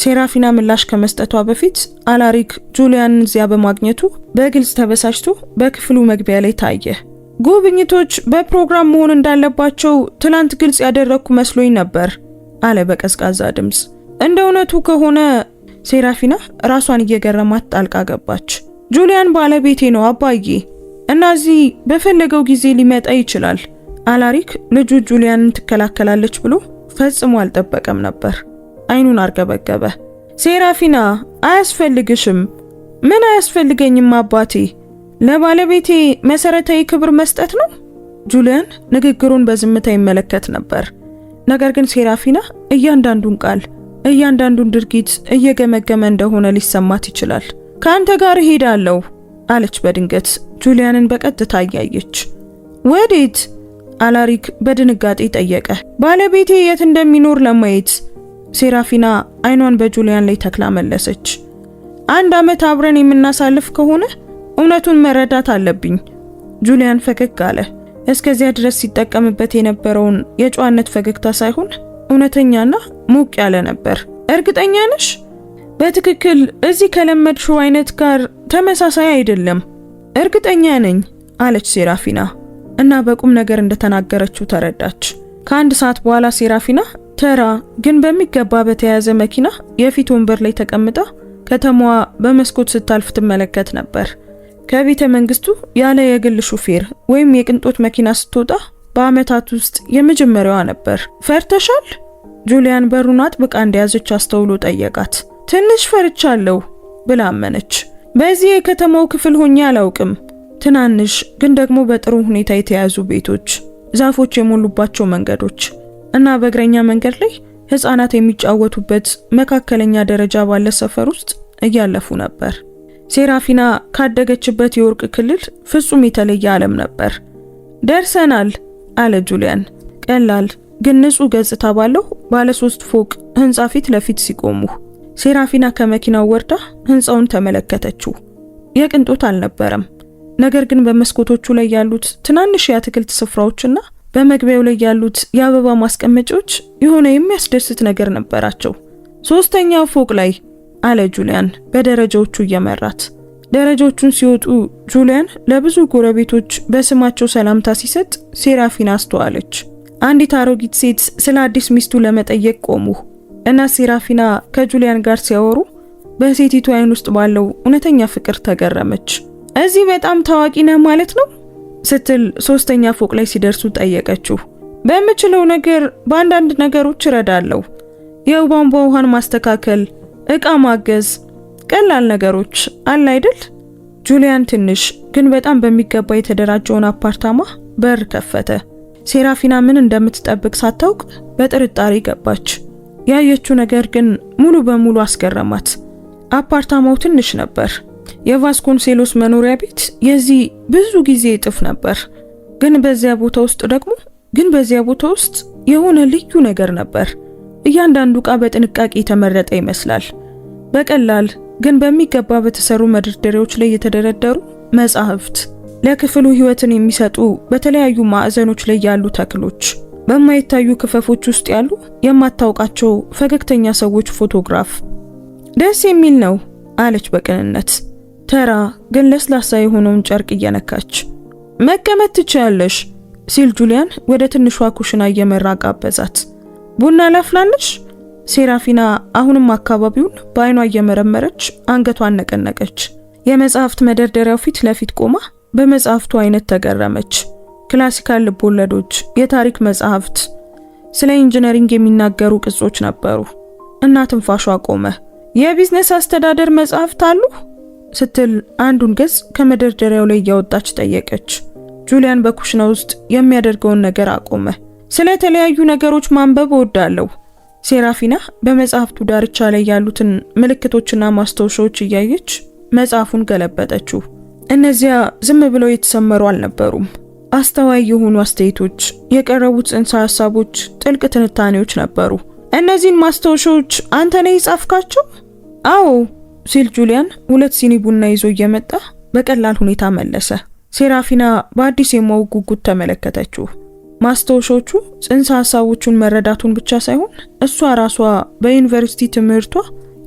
ሴራፊና ምላሽ ከመስጠቷ በፊት አላሪክ ጁሊያን እዚያ በማግኘቱ በግልጽ ተበሳጭቶ በክፍሉ መግቢያ ላይ ታየ። ጉብኝቶች በፕሮግራም መሆን እንዳለባቸው ትላንት ግልጽ ያደረኩ መስሎኝ ነበር አለ በቀዝቃዛ ድምጽ። እንደ እውነቱ ከሆነ ሴራፊና ራሷን እየገረማት ጣልቃ ገባች። ጁሊያን ባለቤቴ ነው አባዬ፣ እና እዚህ በፈለገው ጊዜ ሊመጣ ይችላል። አላሪክ ልጁ ጁሊያንን ትከላከላለች ብሎ ፈጽሞ አልጠበቀም ነበር። አይኑን አርገበገበ። ሴራፊና አያስፈልግሽም። ምን አያስፈልገኝም አባቴ? ለባለቤቴ መሰረታዊ ክብር መስጠት ነው። ጁሊያን ንግግሩን በዝምታ ይመለከት ነበር። ነገር ግን ሴራፊና እያንዳንዱን ቃል እያንዳንዱን ድርጊት እየገመገመ እንደሆነ ሊሰማት ይችላል። ካንተ ጋር ሄዳለሁ አለች በድንገት ጁሊያንን በቀጥታ እያየች። ወዴት? አላሪክ በድንጋጤ ጠየቀ። ባለቤቴ የት እንደሚኖር ለማየት። ሴራፊና አይኗን በጁሊያን ላይ ተክላ መለሰች። 1 ዓመት አብረን የምናሳልፍ ከሆነ እውነቱን መረዳት አለብኝ። ጁሊያን ፈገግ አለ። እስከዚያ ድረስ ሲጠቀምበት የነበረውን የጨዋነት ፈገግታ ሳይሆን እውነተኛና ሞቅ ያለ ነበር። እርግጠኛ ነሽ? በትክክል እዚህ ከለመድሽው አይነት ጋር ተመሳሳይ አይደለም። እርግጠኛ ነኝ አለች ሴራፊና እና በቁም ነገር እንደተናገረችው ተረዳች። ከ1 ሰዓት በኋላ ሴራፊና ተራ ግን በሚገባ በተያዘ መኪና የፊት ወንበር ላይ ተቀምጣ ከተማዋ በመስኮት ስታልፍ ትመለከት ነበር። ከቤተ መንግስቱ ያለ የግል ሹፌር ወይም የቅንጦት መኪና ስትወጣ በአመታት ውስጥ የመጀመሪያዋ ነበር። ፈርተሻል? ጁሊያን በሩን አጥብቃ እንደያዘች አስተውሎ ጠየቃት። ትንሽ ፈርቻለሁ ብላ አመነች። በዚህ የከተማው ክፍል ሆኜ አላውቅም። ትናንሽ ግን ደግሞ በጥሩ ሁኔታ የተያዙ ቤቶች፣ ዛፎች የሞሉባቸው መንገዶች እና በእግረኛ መንገድ ላይ ህፃናት የሚጫወቱበት መካከለኛ ደረጃ ባለ ሰፈር ውስጥ እያለፉ ነበር። ሴራፊና ካደገችበት የወርቅ ክልል ፍጹም የተለየ ዓለም ነበር። ደርሰናል አለ ጁሊያን ቀላል ግን ንጹህ ገጽታ ባለው ባለ 3 ፎቅ ህንጻ ፊት ለፊት ሲቆሙ። ሴራፊና ከመኪናው ወርዳ ህንጻውን ተመለከተችው። የቅንጦት አልነበረም፣ ነገር ግን በመስኮቶቹ ላይ ያሉት ትናንሽ የአትክልት ስፍራዎችና በመግቢያው ላይ ያሉት የአበባ ማስቀመጫዎች የሆነ የሚያስደስት ነገር ነበራቸው። 3ኛው ፎቅ ላይ አለ ጁሊያን በደረጃዎቹ እየመራት። ደረጃዎቹን ሲወጡ ጁሊያን ለብዙ ጎረቤቶች በስማቸው ሰላምታ ሲሰጥ ሴራፊና አስተዋለች። አንዲት አሮጊት ሴት ስለ አዲስ ሚስቱ ለመጠየቅ ቆሙ እና ሴራፊና ከጁሊያን ጋር ሲያወሩ በሴቲቱ አይን ውስጥ ባለው እውነተኛ ፍቅር ተገረመች። እዚህ በጣም ታዋቂ ነህ ማለት ነው ስትል 3ኛ ፎቅ ላይ ሲደርሱ ጠየቀችው። በምችለው ነገር በአንዳንድ ነገሮች እረዳለሁ። የቧንቧ ውሃን ማስተካከል፣ እቃ ማገዝ፣ ቀላል ነገሮች አለ አይደል? ጁሊያን ትንሽ ግን በጣም በሚገባ የተደራጀውን አፓርታማ በር ከፈተ። ሴራፊና ምን እንደምትጠብቅ ሳታውቅ በጥርጣሬ ገባች። ያየችው ነገር ግን ሙሉ በሙሉ አስገረማት። አፓርታማው ትንሽ ነበር። የቫስኮንሴሎስ መኖሪያ ቤት የዚህ ብዙ ጊዜ እጥፍ ነበር። ግን በዚያ ቦታ ውስጥ የሆነ ልዩ ነገር ነበር። እያንዳንዱ ዕቃ በጥንቃቄ የተመረጠ ይመስላል። በቀላል ግን በሚገባ በተሰሩ መደርደሪያዎች ላይ የተደረደሩ መጻሕፍት፣ ለክፍሉ ሕይወትን የሚሰጡ በተለያዩ ማዕዘኖች ላይ ያሉ ተክሎች፣ በማይታዩ ክፈፎች ውስጥ ያሉ የማታውቃቸው ፈገግተኛ ሰዎች ፎቶግራፍ። ደስ የሚል ነው አለች በቅንነት፣ ተራ ግን ለስላሳ የሆነውን ጨርቅ እየነካች። መቀመጥ ትችያለሽ ሲል ጁሊያን ወደ ትንሿ ኩሽና እየመራ ጋበዛት። ቡና ላፍላልሽ? ሴራፊና አሁንም አካባቢውን በአይኗ እየመረመረች አንገቷን ነቀነቀች። የመጽሐፍት መደርደሪያው ፊት ለፊት ቆማ በመጽሐፍቱ አይነት ተገረመች። ክላሲካል ልቦለዶች፣ የታሪክ መጽሐፍት፣ ስለ ኢንጂነሪንግ የሚናገሩ ቅጾች ነበሩ እና ትንፋሿ ቆመ። የቢዝነስ አስተዳደር መጽሐፍት አሉ ስትል አንዱን ገጽ ከመደርደሪያው ላይ እያወጣች ጠየቀች። ጁሊያን በኩሽና ውስጥ የሚያደርገውን ነገር አቆመ። ስለ ተለያዩ ነገሮች ማንበብ እወዳለሁ። ሴራፊና በመጽሐፍቱ ዳርቻ ላይ ያሉትን ምልክቶችና ማስታወሻዎች እያየች መጽሐፉን ገለበጠችው። እነዚያ ዝም ብለው የተሰመሩ አልነበሩም። አስተዋይ የሆኑ አስተያየቶች፣ የቀረቡት ጽንሰ ሐሳቦች፣ ጥልቅ ትንታኔዎች ነበሩ። እነዚህን ማስታወሻዎች አንተ ነህ የጻፍካቸው? አዎ ሲል ጁሊያን 2 ሲኒ ቡና ይዞ እየመጣ በቀላል ሁኔታ መለሰ። ሴራፊና በአዲስ የማወቅ ጉጉት ተመለከተችው። ማስታወሻዎቹ ጽንሰ ሐሳቦቹን መረዳቱን ብቻ ሳይሆን እሷ ራሷ በዩኒቨርሲቲ ትምህርቷ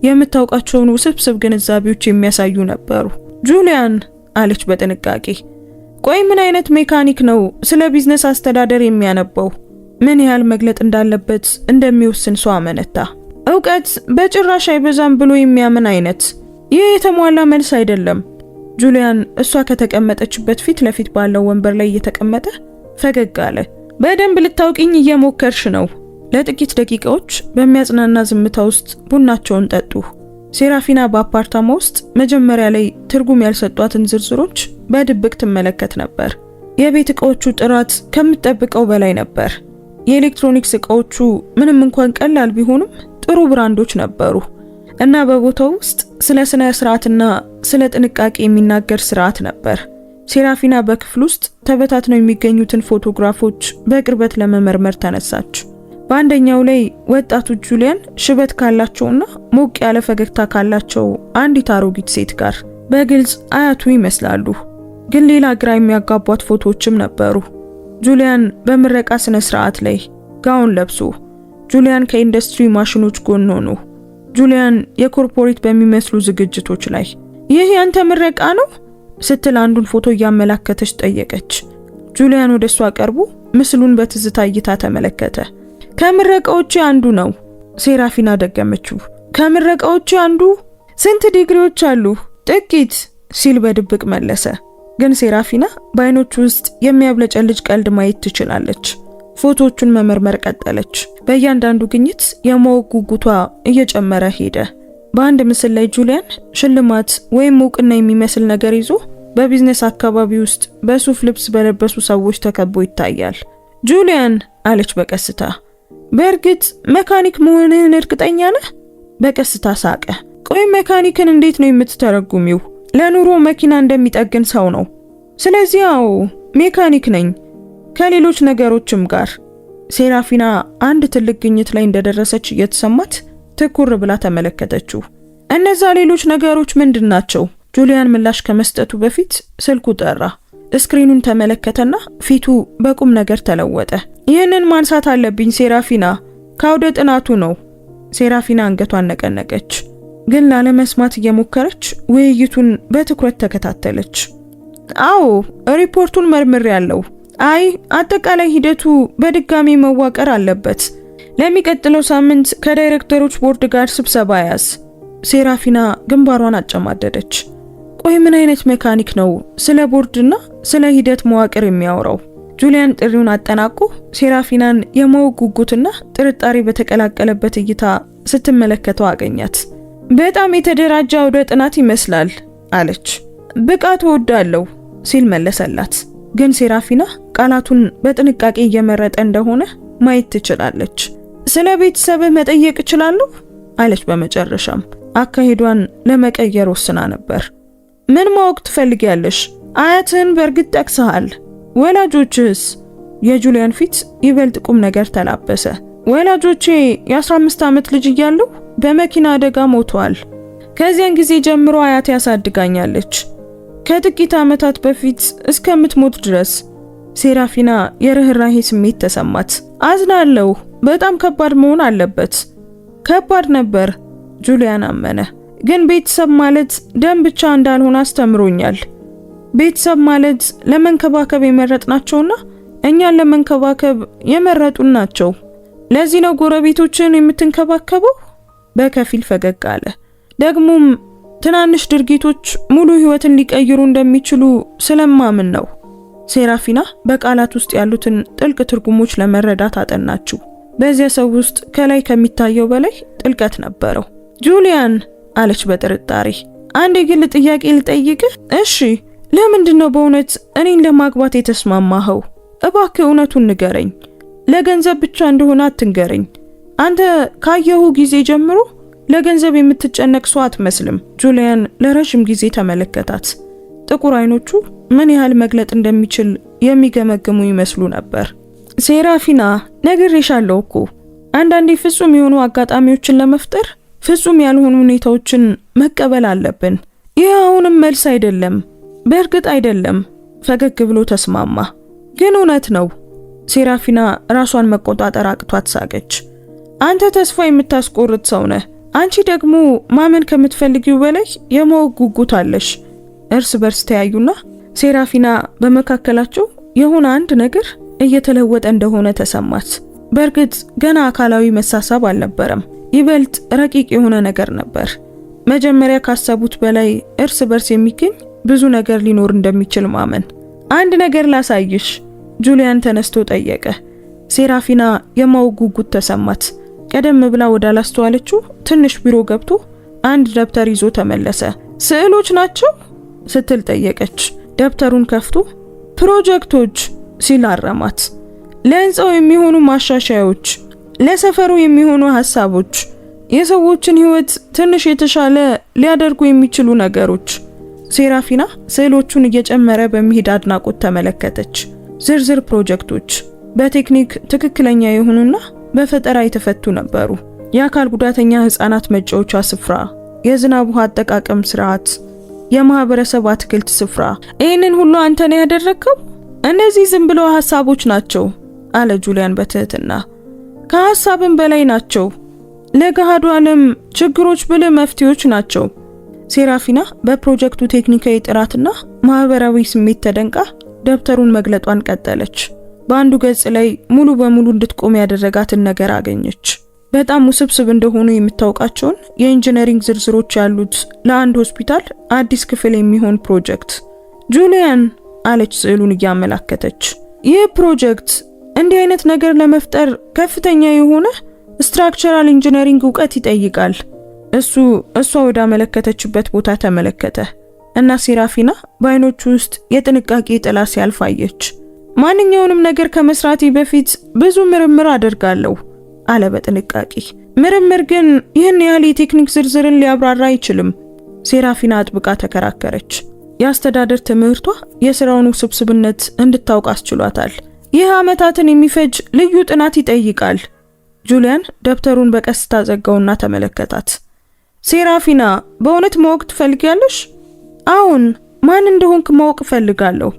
የምታውቃቸውን ውስብስብ ግንዛቤዎች የሚያሳዩ ነበሩ። ጁሊያን አለች በጥንቃቄ፣ ቆይ ምን አይነት ሜካኒክ ነው ስለ ቢዝነስ አስተዳደር የሚያነበው? ምን ያህል መግለጥ እንዳለበት እንደሚወስን ሰው አመነታ። ዕውቀት በጭራሽ አይበዛም ብሎ የሚያምን አይነት። ይህ የተሟላ መልስ አይደለም። ጁሊያን እሷ ከተቀመጠችበት ፊት ለፊት ባለው ወንበር ላይ እየተቀመጠ ፈገግ አለ። በደንብ ልታውቂኝ እየሞከርሽ ነው። ለጥቂት ደቂቃዎች በሚያጽናና ዝምታ ውስጥ ቡናቸውን ጠጡ። ሴራፊና በአፓርታማ ውስጥ መጀመሪያ ላይ ትርጉም ያልሰጧትን ዝርዝሮች በድብቅ ትመለከት ነበር። የቤት ዕቃዎቹ ጥራት ከምትጠብቀው በላይ ነበር። የኤሌክትሮኒክስ ዕቃዎቹ ምንም እንኳን ቀላል ቢሆኑም ጥሩ ብራንዶች ነበሩ እና በቦታው ውስጥ ስለ ስነ ስርዓትና ስለ ጥንቃቄ የሚናገር ስርዓት ነበር። ሴራፊና በክፍል ውስጥ ተበታትነው የሚገኙትን ፎቶግራፎች በቅርበት ለመመርመር ተነሳች። በአንደኛው ላይ ወጣቱ ጁሊያን ሽበት ካላቸውና ሞቅ ያለ ፈገግታ ካላቸው አንዲት አሮጊት ሴት ጋር በግልጽ አያቱ ይመስላሉ። ግን ሌላ ግራ የሚያጋቧት ፎቶዎችም ነበሩ። ጁሊያን በምረቃ ስነ ስርዓት ላይ ጋውን ለብሶ፣ ጁሊያን ከኢንዱስትሪ ማሽኖች ጎን ሆኖ፣ ጁሊያን የኮርፖሬት በሚመስሉ ዝግጅቶች ላይ። ይህ ያንተ ምረቃ ነው ስትል አንዱን ፎቶ እያመላከተች ጠየቀች። ጁሊያን ወደሷ ቀርቦ ምስሉን በትዝታ እይታ ተመለከተ። ከምረቃዎቹ አንዱ ነው ሴራፊና ደገመችው። ከምረቃዎቹ አንዱ? ስንት ዲግሪዎች አሉ? ጥቂት ሲል በድብቅ መለሰ። ግን ሴራፊና በአይኖቹ ውስጥ የሚያብለጨልጭ ቀልድ ማየት ትችላለች። ፎቶዎቹን መመርመር ቀጠለች። በእያንዳንዱ ግኝት የማወቅ ጉጉቷ እየጨመረ ሄደ። በአንድ ምስል ላይ ጁሊያን ሽልማት ወይም እውቅና የሚመስል ነገር ይዞ በቢዝነስ አካባቢ ውስጥ በሱፍ ልብስ በለበሱ ሰዎች ተከቦ ይታያል። ጁሊያን አለች በቀስታ፣ በእርግጥ መካኒክ መሆንህን እርግጠኛ ነህ? በቀስታ ሳቀ። ቆይ መካኒክን እንዴት ነው የምትተረጉሚው? ለኑሮ መኪና እንደሚጠግን ሰው ነው። ስለዚህ አዎ ሜካኒክ ነኝ ከሌሎች ነገሮችም ጋር። ሴራፊና አንድ ትልቅ ግኝት ላይ እንደደረሰች እየተሰማት ትኩር ብላ ተመለከተችው። እነዛ ሌሎች ነገሮች ምንድናቸው? ጁሊያን ምላሽ ከመስጠቱ በፊት ስልኩ ጠራ። ስክሪኑን ተመለከተና ፊቱ በቁም ነገር ተለወጠ። ይህንን ማንሳት አለብኝ ሴራፊና፣ ካውደ ጥናቱ ነው። ሴራፊና አንገቷን ነቀነቀች፣ ግን ላለመስማት እየሞከረች ውይይቱን በትኩረት ተከታተለች። አዎ ሪፖርቱን መርምሬያለሁ። አይ አጠቃላይ ሂደቱ በድጋሚ መዋቀር አለበት። ለሚቀጥለው ሳምንት ከዳይሬክተሮች ቦርድ ጋር ስብሰባ ያዝ። ሴራፊና ግንባሯን አጨማደደች። ቆይ ምን አይነት ሜካኒክ ነው ስለ ቦርድና ስለ ሂደት መዋቅር የሚያወራው? ጁሊያን ጥሪውን አጠናቆ ሴራፊናን የማወቅ ጉጉትና ጥርጣሬ በተቀላቀለበት እይታ ስትመለከተው አገኛት። በጣም የተደራጀ አውደ ጥናት ይመስላል አለች። ብቃት እወዳለሁ ሲል መለሰላት። ግን ሴራፊና ቃላቱን በጥንቃቄ እየመረጠ እንደሆነ ማየት ትችላለች። ስለ ቤተሰብህ መጠየቅ እችላለሁ አለች። በመጨረሻም አካሄዷን ለመቀየር ወስና ነበር። ምን ማወቅ ትፈልጊያለሽ? አያትህን በእርግጥ ጠቅሰሃል። ወላጆችህስ? የጁሊያን ፊት ይበልጥ ቁም ነገር ተላበሰ። ወላጆቼ የ15 ዓመት ልጅ እያለሁ በመኪና አደጋ ሞተዋል። ከዚያን ጊዜ ጀምሮ አያቴ ያሳድጋኛለች፣ ከጥቂት ዓመታት በፊት እስከምትሞት ድረስ። ሴራፊና የርህራሄ ስሜት ተሰማት። አዝናለሁ፣ በጣም ከባድ መሆን አለበት። ከባድ ነበር፣ ጁሊያን አመነ። ግን ቤተሰብ ማለት ደም ብቻ እንዳልሆነ አስተምሮኛል። ቤተሰብ ማለት ለመንከባከብ የመረጥናቸውና እኛን ለመንከባከብ የመረጡን ናቸው። ለዚህ ነው ጎረቤቶችን የምትንከባከበው? በከፊል ፈገግ አለ። ደግሞም ትናንሽ ድርጊቶች ሙሉ ህይወትን ሊቀይሩ እንደሚችሉ ስለማምን ነው። ሴራፊና በቃላት ውስጥ ያሉትን ጥልቅ ትርጉሞች ለመረዳት አጠናችው። በዚያ ሰው ውስጥ ከላይ ከሚታየው በላይ ጥልቀት ነበረው። ጁሊያን አለች በጥርጣሬ፣ አንድ የግል ጥያቄ ልጠይቅህ? እሺ፣ ለምንድነው በእውነት እኔን ለማግባት የተስማማኸው? እባክህ እውነቱን ንገረኝ። ለገንዘብ ብቻ እንደሆነ አትንገረኝ። አንተ ካየሁ ጊዜ ጀምሮ ለገንዘብ የምትጨነቅ ሰው አትመስልም። ጁሊያን ለረጅም ጊዜ ተመለከታት። ጥቁር አይኖቹ ምን ያህል መግለጥ እንደሚችል የሚገመግሙ ይመስሉ ነበር። ሴራፊና፣ ነግሬሻለሁ እኮ አንዳንዴ ፍጹም የሆኑ አጋጣሚዎችን ለመፍጠር ፍጹም ያልሆኑ ሁኔታዎችን መቀበል አለብን። ይህ አሁንም መልስ አይደለም። በእርግጥ አይደለም። ፈገግ ብሎ ተስማማ። ግን እውነት ነው። ሴራፊና ራሷን መቆጣጠር አቅቷት ሳቀች። አንተ ተስፋ የምታስቆርጥ ሰው ነህ። አንቺ ደግሞ ማመን ከምትፈልጊው በላይ የማወቅ ጉጉት አለሽ። እርስ በርስ ተያዩና ሴራፊና በመካከላቸው የሆነ አንድ ነገር እየተለወጠ እንደሆነ ተሰማት። በእርግጥ ገና አካላዊ መሳሳብ አልነበረም። ይበልጥ ረቂቅ የሆነ ነገር ነበር። መጀመሪያ ካሰቡት በላይ እርስ በርስ የሚገኝ ብዙ ነገር ሊኖር እንደሚችል ማመን። አንድ ነገር ላሳይሽ፣ ጁሊያን ተነስቶ ጠየቀ። ሴራፊና የማወቅ ጉጉት ተሰማት። ቀደም ብላ ወዳላስተዋለችው ትንሽ ቢሮ ገብቶ አንድ ደብተር ይዞ ተመለሰ። ስዕሎች ናቸው ስትል ጠየቀች። ደብተሩን ከፍቶ ፕሮጀክቶች ሲል አረማት። ለህንጻው የሚሆኑ ማሻሻያዎች፣ ለሰፈሩ የሚሆኑ ሐሳቦች፣ የሰዎችን ህይወት ትንሽ የተሻለ ሊያደርጉ የሚችሉ ነገሮች። ሴራፊና ስዕሎቹን እየጨመረ በሚሄድ አድናቆት ተመለከተች። ዝርዝር ፕሮጀክቶች በቴክኒክ ትክክለኛ የሆኑና በፈጠራ የተፈቱ ነበሩ። የአካል ጉዳተኛ ህፃናት መጫወቻ ስፍራ፣ የዝናብ ውሃ አጠቃቀም ስርዓት፣ የማህበረሰብ አትክልት ስፍራ። ይህንን ሁሉ አንተ ነው ያደረከው? እነዚህ ዝም ብለው ሐሳቦች ናቸው አለ ጁሊያን በትህትና። ከሐሳብም በላይ ናቸው። ለገሃዱ ዓለም ችግሮች ብልህ መፍትሄዎች ናቸው። ሴራፊና በፕሮጀክቱ ቴክኒካዊ ጥራትና ማህበራዊ ስሜት ተደንቃ ደብተሩን መግለጧን ቀጠለች። በአንዱ ገጽ ላይ ሙሉ በሙሉ እንድትቆም ያደረጋትን ነገር አገኘች። በጣም ውስብስብ እንደሆኑ የምታውቃቸውን የኢንጂነሪንግ ዝርዝሮች ያሉት ለአንድ ሆስፒታል አዲስ ክፍል የሚሆን ፕሮጀክት። ጁሊያን አለች ስዕሉን እያመላከተች፣ ይህ ፕሮጀክት እንዲህ አይነት ነገር ለመፍጠር ከፍተኛ የሆነ ስትራክቸራል ኢንጂነሪንግ እውቀት ይጠይቃል። እሷ ወደ አመለከተችበት ቦታ ተመለከተ እና ሴራፊና በአይኖቹ ውስጥ የጥንቃቄ ጥላ ሲያልፍ አየች። ማንኛውንም ነገር ከመስራቴ በፊት ብዙ ምርምር አደርጋለሁ አለ በጥንቃቄ። ምርምር ግን ይህን ያህል የቴክኒክ ዝርዝርን ሊያብራራ አይችልም። ሴራፊና አጥብቃ ተከራከረች። የአስተዳደር ትምህርቷ የሥራውን ውስብስብነት እንድታውቅ አስችሏታል። ይህ ዓመታትን የሚፈጅ ልዩ ጥናት ይጠይቃል። ጁሊያን ደብተሩን በቀስታ ዘጋውና ተመለከታት። ሴራፊና፣ በእውነት ማወቅ ትፈልጊያለሽ? አሁን ማን እንደሆንክ ማወቅ እፈልጋለሁ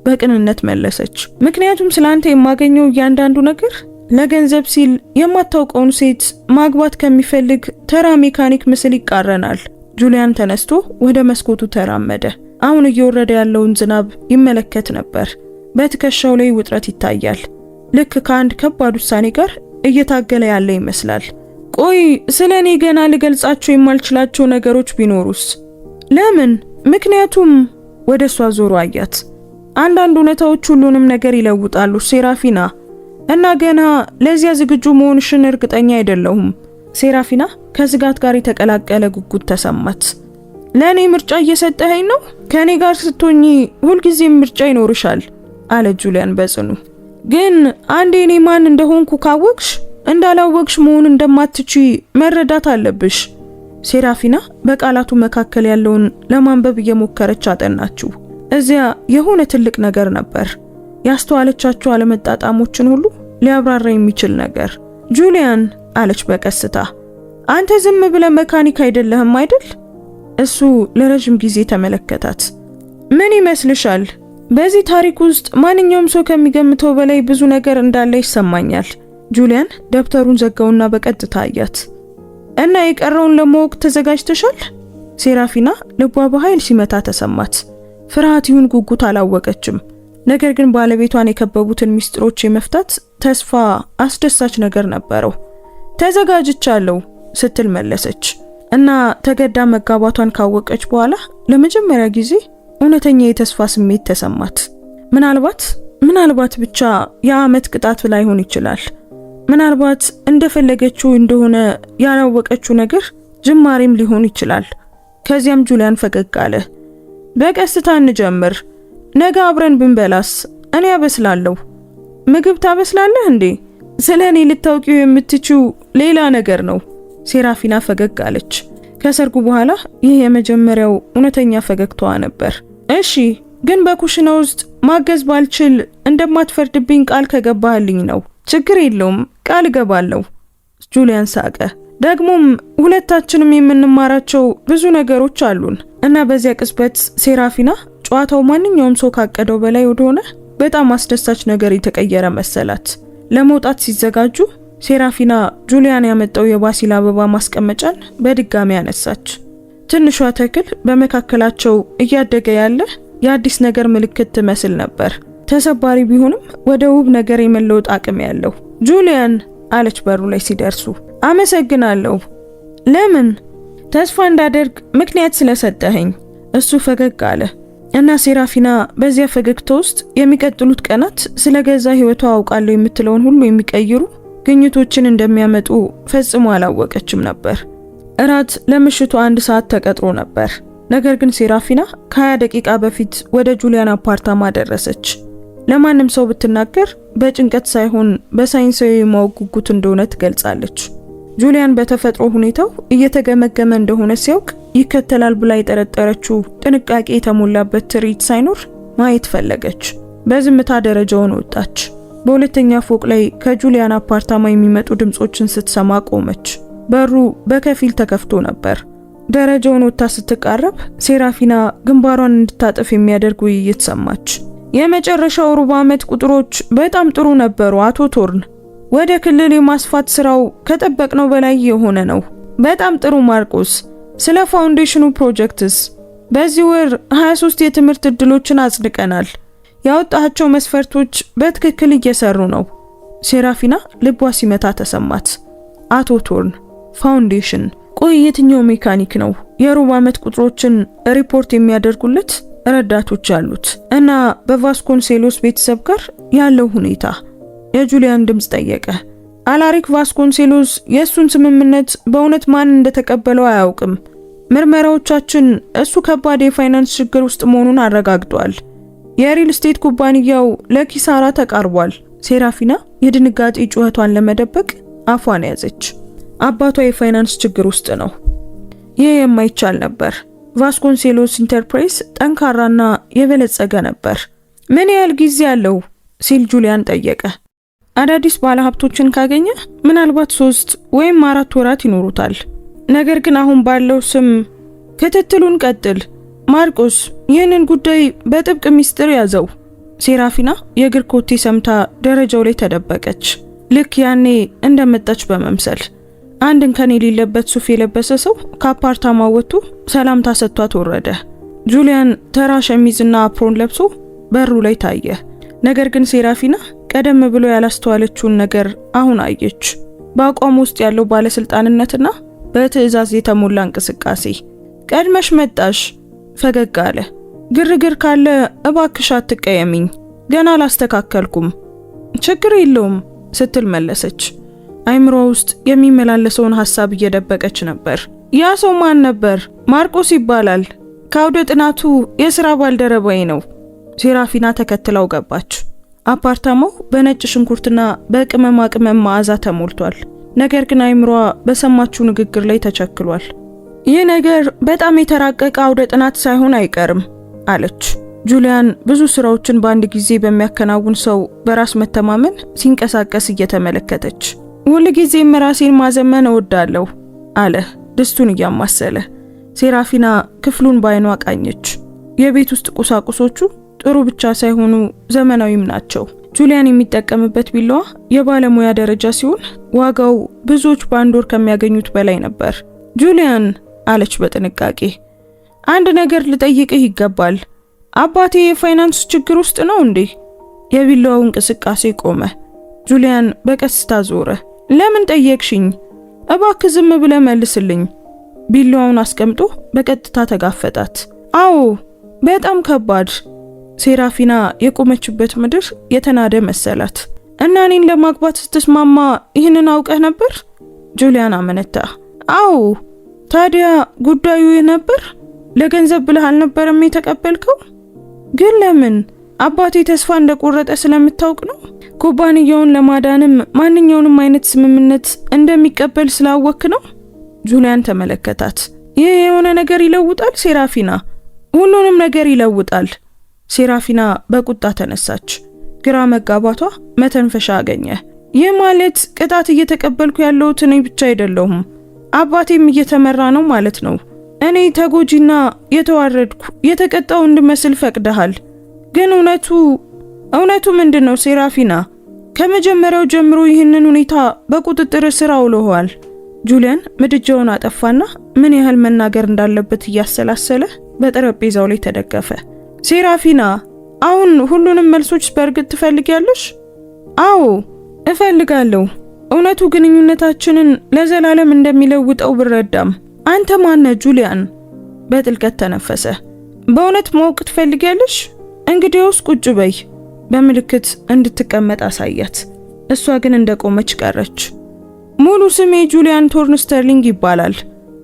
በቅንነት መለሰች። ምክንያቱም ስላንተ የማገኘው እያንዳንዱ ነገር ለገንዘብ ሲል የማታውቀውን ሴት ማግባት ከሚፈልግ ተራ ሜካኒክ ምስል ይቃረናል። ጁሊያን ተነስቶ ወደ መስኮቱ ተራመደ። አሁን እየወረደ ያለውን ዝናብ ይመለከት ነበር። በትከሻው ላይ ውጥረት ይታያል። ልክ ከአንድ ከባድ ውሳኔ ጋር እየታገለ ያለ ይመስላል። ቆይ ስለኔ ገና ልገልጻቸው የማልችላቸው ነገሮች ቢኖሩስ? ለምን? ምክንያቱም ወደሷ ዞሮ አያት። አንዳንድ እውነታዎች ሁሉንም ነገር ይለውጣሉ ሴራፊና፣ እና ገና ለዚያ ዝግጁ መሆንሽን እርግጠኛ አይደለሁም። ሴራፊና ከስጋት ጋር የተቀላቀለ ጉጉት ተሰማት። ለኔ ምርጫ እየሰጠኸኝ ነው? ከኔ ጋር ስትሆኚ ሁልጊዜም ምርጫ ይኖርሻል አለ ጁሊያን በጽኑ። ግን አንዴ እኔ ማን እንደሆንኩ ካወቅሽ እንዳላወቅሽ መሆን እንደማትቺ መረዳት አለብሽ። ሴራፊና በቃላቱ መካከል ያለውን ለማንበብ እየሞከረች አጠናችው። እዚያ የሆነ ትልቅ ነገር ነበር፣ ያስተዋለቻቸው አለመጣጣሞችን ሁሉ ሊያብራራ የሚችል ነገር። ጁሊያን አለች በቀስታ፣ አንተ ዝም ብለህ መካኒክ አይደለህም አይደል? እሱ ለረጅም ጊዜ ተመለከታት። ምን ይመስልሻል? በዚህ ታሪክ ውስጥ ማንኛውም ሰው ከሚገምተው በላይ ብዙ ነገር እንዳለ ይሰማኛል። ጁሊያን ደብተሩን ዘጋውና በቀጥታ አያት። እና የቀረውን ለማወቅ ተዘጋጅተሻል? ሴራፊና ልቧ በኃይል ሲመታ ተሰማት። ፍርሃት ይሁን ጉጉት አላወቀችም። ነገር ግን ባለቤቷን የከበቡትን ሚስጥሮች የመፍታት ተስፋ አስደሳች ነገር ነበረው። ተዘጋጅቻለሁ ስትል መለሰች እና ተገዳ መጋባቷን ካወቀች በኋላ ለመጀመሪያ ጊዜ እውነተኛ የተስፋ ስሜት ተሰማት። ምናልባት ብቻ የዓመት ቅጣት ላይሆን ይችላል። ምናልባት እንደፈለገችው እንደሆነ ያላወቀችው ነገር ጅማሬም ሊሆን ይችላል። ከዚያም ጁሊያን ፈገግ አለ። በቀስታ እንጀምር። ነገ አብረን ብንበላስ? እኔ አበስላለሁ። ምግብ ታበስላለህ እንዴ? ስለኔ ልታውቂው የምትችው ሌላ ነገር ነው። ሴራፊና ፈገግ አለች። ከሰርጉ በኋላ ይህ የመጀመሪያው እውነተኛ ፈገግታዋ ነበር። እሺ፣ ግን በኩሽና ውስጥ ማገዝ ባልችል እንደማትፈርድብኝ ቃል ከገባህልኝ ነው። ችግር የለውም፣ ቃል እገባለሁ። ጁሊያን ሳቀ። ደግሞም ሁለታችንም የምንማራቸው ብዙ ነገሮች አሉን። እና በዚያ ቅጽበት ሴራፊና ጨዋታው ማንኛውም ሰው ካቀደው በላይ ወደሆነ በጣም አስደሳች ነገር የተቀየረ መሰላት። ለመውጣት ሲዘጋጁ ሴራፊና ጁሊያን ያመጣው የባሲል አበባ ማስቀመጫን በድጋሚ ያነሳች። ትንሿ ተክል በመካከላቸው እያደገ ያለ የአዲስ ነገር ምልክት ትመስል ነበር። ተሰባሪ ቢሆንም ወደ ውብ ነገር የመለወጥ አቅም ያለው። ጁሊያን አለች በሩ ላይ ሲደርሱ። አመሰግናለሁ። ለምን? ተስፋ እንዳደርግ ምክንያት ስለሰጠኸኝ። እሱ ፈገግ አለ እና ሴራፊና በዚያ ፈገግታ ውስጥ የሚቀጥሉት ቀናት ስለገዛ ህይወቷ አውቃለሁ የምትለውን ሁሉ የሚቀይሩ ግኝቶችን እንደሚያመጡ ፈጽሞ አላወቀችም ነበር። እራት ለምሽቱ 1 ሰዓት ተቀጥሮ ነበር። ነገር ግን ሴራፊና ከ20 ደቂቃ በፊት ወደ ጁሊያን አፓርታማ ደረሰች። ለማንም ሰው ብትናገር በጭንቀት ሳይሆን በሳይንሳዊ የማወቅ ጉጉት እንደሆነ ትገልጻለች። ጁሊያን በተፈጥሮ ሁኔታው እየተገመገመ እንደሆነ ሲያውቅ ይከተላል ብላ የጠረጠረችው ጥንቃቄ የተሞላበት ትርኢት ሳይኖር ማየት ፈለገች። በዝምታ ደረጃውን ወጣች። በሁለተኛ ፎቅ ላይ ከጁሊያን አፓርታማ የሚመጡ ድምጾችን ስትሰማ ቆመች። በሩ በከፊል ተከፍቶ ነበር። ደረጃውን ወጣ ስትቃረብ ሴራፊና ግንባሯን እንድታጠፍ የሚያደርግ ውይይት ሰማች። የመጨረሻው ሩብ ዓመት ቁጥሮች በጣም ጥሩ ነበሩ አቶ ቶርን። ወደ ክልል የማስፋት ስራው ከጠበቅነው በላይ የሆነ ነው። በጣም ጥሩ ማርቆስ። ስለ ፋውንዴሽኑ ፕሮጀክትስ? በዚህ ወር 23 የትምህርት እድሎችን አጽድቀናል። ያወጣቸው መስፈርቶች በትክክል እየሰሩ ነው። ሴራፊና ልቧ ሲመታ ተሰማት። አቶ ቶርን ፋውንዴሽን። ቆይ የትኛው ሜካኒክ ነው የሩብ ዓመት ቁጥሮችን ሪፖርት የሚያደርጉለት ረዳቶች አሉት? እና በቫስኮንሴሎስ ቤተሰብ ጋር ያለው ሁኔታ? የጁሊያን ድምጽ ጠየቀ። አላሪክ ቫስኮንሴሎስ የእሱን ስምምነት በእውነት ማን እንደተቀበለው አያውቅም። ምርመራዎቻችን እሱ ከባድ የፋይናንስ ችግር ውስጥ መሆኑን አረጋግጧል። የሪል ስቴት ኩባንያው ለኪሳራ ተቃርቧል። ሴራፊና የድንጋጤ ጩኸቷን ለመደበቅ አፏን ያዘች። አባቷ የፋይናንስ ችግር ውስጥ ነው። ይህ የማይቻል ነበር። ቫስኮንሴሎስ ኢንተርፕራይዝ ጠንካራና የበለጸገ ነበር። ምን ያህል ጊዜ አለው ሲል ጁሊያን ጠየቀ። አዳዲስ ባለሀብቶችን ካገኘ ምናልባት 3 ወይም 4 ወራት ይኖሩታል። ነገር ግን አሁን ባለው ስም ክትትሉን ቀጥል ማርቆስ። ይህንን ጉዳይ በጥብቅ ሚስጥር ያዘው። ሴራፊና የእግር ኮቴ ሰምታ ደረጃው ላይ ተደበቀች። ልክ ያኔ እንደመጣች በመምሰል አንድ እንከን የሌለበት ሱፍ የለበሰ ሰው ከአፓርታማው ወጥቶ ሰላምታ ሰጥቷት ወረደ። ጁሊያን ተራ ሸሚዝና አፕሮን ለብሶ በሩ ላይ ታየ። ነገር ግን ሴራፊና ቀደም ብሎ ያላስተዋለችውን ነገር አሁን አየች። በአቋም ውስጥ ያለው ባለስልጣንነትና በትዕዛዝ የተሞላ እንቅስቃሴ። ቀድመሽ መጣሽ። ፈገግ አለ። ግርግር ካለ እባክሽ አትቀየሚኝ፣ ገና አላስተካከልኩም። ችግር የለውም ስትል መለሰች። አይምሮ ውስጥ የሚመላለሰውን ሐሳብ እየደበቀች ነበር። ያ ሰው ማን ነበር? ማርቆስ ይባላል። ከአውደ ጥናቱ የሥራ ባልደረባዬ ነው። ሴራፊና ተከትለው ገባች። አፓርታማው በነጭ ሽንኩርትና በቅመማ ቅመም መዓዛ ተሞልቷል። ነገር ግን አይምሯ በሰማችው ንግግር ላይ ተቸክሏል። ይህ ነገር በጣም የተራቀቀ አውደ ጥናት ሳይሆን አይቀርም አለች። ጁሊያን ብዙ ስራዎችን በአንድ ጊዜ በሚያከናውን ሰው በራስ መተማመን ሲንቀሳቀስ እየተመለከተች፣ ሁል ጊዜም ራሴን ማዘመን እወዳለሁ አለ ድስቱን እያማሰለ። ሴራፊና ክፍሉን በአይኗ ቃኘች። የቤት ውስጥ ቁሳቁሶቹ ጥሩ ብቻ ሳይሆኑ ዘመናዊም ናቸው። ጁሊያን የሚጠቀምበት ቢላዋ የባለሙያ ደረጃ ሲሆን ዋጋው ብዙዎች በአንድ ወር ከሚያገኙት በላይ ነበር። ጁሊያን አለች በጥንቃቄ፣ አንድ ነገር ልጠይቅህ ይገባል። አባቴ የፋይናንስ ችግር ውስጥ ነው እንዴ? የቢላዋው እንቅስቃሴ ቆመ። ጁሊያን በቀስታ ዞረ። ለምን ጠየቅሽኝ? እባክህ ዝም ብለህ መልስልኝ። ቢላዋውን አስቀምጦ በቀጥታ ተጋፈጣት። አዎ በጣም ከባድ። ሴራፊና የቆመችበት ምድር የተናደ መሰላት። እና እኔን ለማግባት ስትስማማ ይህንን አውቀህ ነበር? ጁሊያን አመነታ። አዎ። ታዲያ ጉዳዩ ይህ ነበር? ለገንዘብ ብለህ አልነበረም የተቀበልከው? ግን ለምን? አባቴ ተስፋ እንደቆረጠ ስለምታውቅ ነው? ኩባንያውን ለማዳንም ማንኛውንም አይነት ስምምነት እንደሚቀበል ስላወክ ነው? ጁሊያን ተመለከታት። ይህ የሆነ ነገር ይለውጣል ሴራፊና፣ ሁሉንም ነገር ይለውጣል። ሴራፊና በቁጣ ተነሳች። ግራ መጋባቷ መተንፈሻ አገኘ። ይህ ማለት ቅጣት እየተቀበልኩ ያለሁት እኔ ብቻ አይደለሁም፣ አባቴም እየተመራ ነው ማለት ነው። እኔ ተጎጂና የተዋረድኩ የተቀጣው እንድመስል ፈቅደሃል። ግን እውነቱ ምንድነው ሴራፊና? ከመጀመሪያው ጀምሮ ይህንን ሁኔታ በቁጥጥር ስር አውለዋል። ጁሊያን ምድጃውን አጠፋና ምን ያህል መናገር እንዳለበት እያሰላሰለ በጠረጴዛው ላይ ተደገፈ። ሴራፊና፣ አሁን ሁሉንም መልሶች በእርግጥ ትፈልጊያለሽ? አዎ እፈልጋለሁ። እውነቱ ግንኙነታችንን ለዘላለም እንደሚለውጠው ብረዳም። አንተ ማነህ ጁሊያን? በጥልቀት ተነፈሰ። በእውነት ማወቅ ትፈልጊያለሽ? እንግዲያውስ ቁጭ በይ። በምልክት እንድትቀመጥ አሳያት። እሷ ግን እንደቆመች ቀረች። ሙሉ ስሜ ጁሊያን ቶርን ስተርሊንግ ይባላል።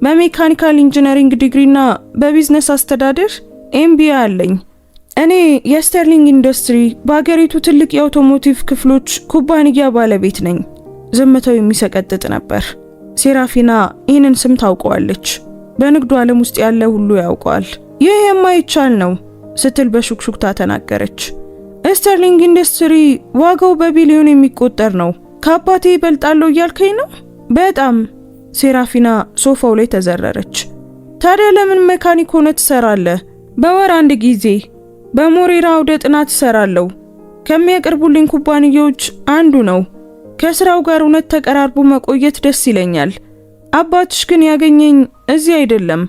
በሜካኒካል ኢንጂነሪንግ ዲግሪና በቢዝነስ አስተዳደር ኤምቢኤ አለኝ። እኔ የስተርሊንግ ኢንዱስትሪ በአገሪቱ ትልቅ የአውቶሞቲቭ ክፍሎች ኩባንያ ባለቤት ነኝ። ዝምታው የሚሰቀጥጥ ነበር። ሴራፊና ይህንን ስም ታውቀዋለች። በንግዱ ዓለም ውስጥ ያለ ሁሉ ያውቀዋል። ይህ የማይቻል ነው ስትል በሹክሹክታ ተናገረች። ስተርሊንግ ኢንዱስትሪ ዋጋው በቢሊዮን የሚቆጠር ነው። ከአባቴ ይበልጣለሁ እያልከኝ ነው? በጣም። ሴራፊና ሶፋው ላይ ተዘረረች። ታዲያ ለምን ሜካኒክ ሆነ ትሰራለህ? በወር አንድ ጊዜ በሞሬራ አውደ ጥናት እሰራለሁ። ከሚያቀርቡልኝ ኩባንያዎች አንዱ ነው። ከስራው ጋር እውነት ተቀራርቦ መቆየት ደስ ይለኛል። አባትሽ ግን ያገኘኝ እዚህ አይደለም።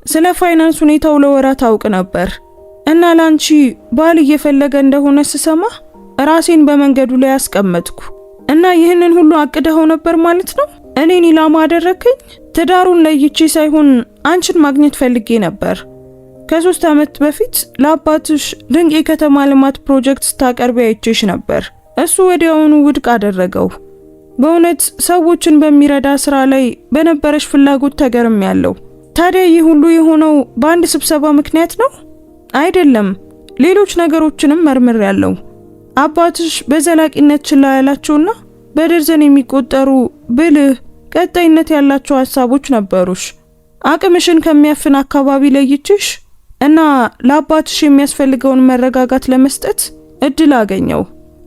ስለ ፋይናንስ ሁኔታው ለወራት አውቅ ነበር እና ላንቺ ባል እየፈለገ እንደሆነ ስሰማ ራሴን በመንገዱ ላይ አስቀመጥኩ። እና ይህንን ሁሉ አቅደኸው ነበር ማለት ነው? እኔን ኢላማ አደረከኝ? ትዳሩን ለይቼ ሳይሆን አንቺን ማግኘት ፈልጌ ነበር። ከ3 ዓመት በፊት ለአባትሽ ድንቅ የከተማ ልማት ፕሮጀክት ስታቀርቢ አይቼሽ ነበር። እሱ ወዲያውኑ ውድቅ አደረገው። በእውነት ሰዎችን በሚረዳ ስራ ላይ በነበረሽ ፍላጎት ተገርሜያለሁ። ታዲያ ይህ ሁሉ የሆነው በአንድ ስብሰባ ምክንያት ነው? አይደለም፣ ሌሎች ነገሮችንም መርምሬያለሁ። አባትሽ በዘላቂነት ችላ ያላቸውና በደርዘን የሚቆጠሩ ብልህ ቀጣይነት ያላቸው ሐሳቦች ነበሩሽ። አቅምሽን ከሚያፍን አካባቢ ለይችሽ እና ለአባትሽ የሚያስፈልገውን መረጋጋት ለመስጠት እድል አገኘው።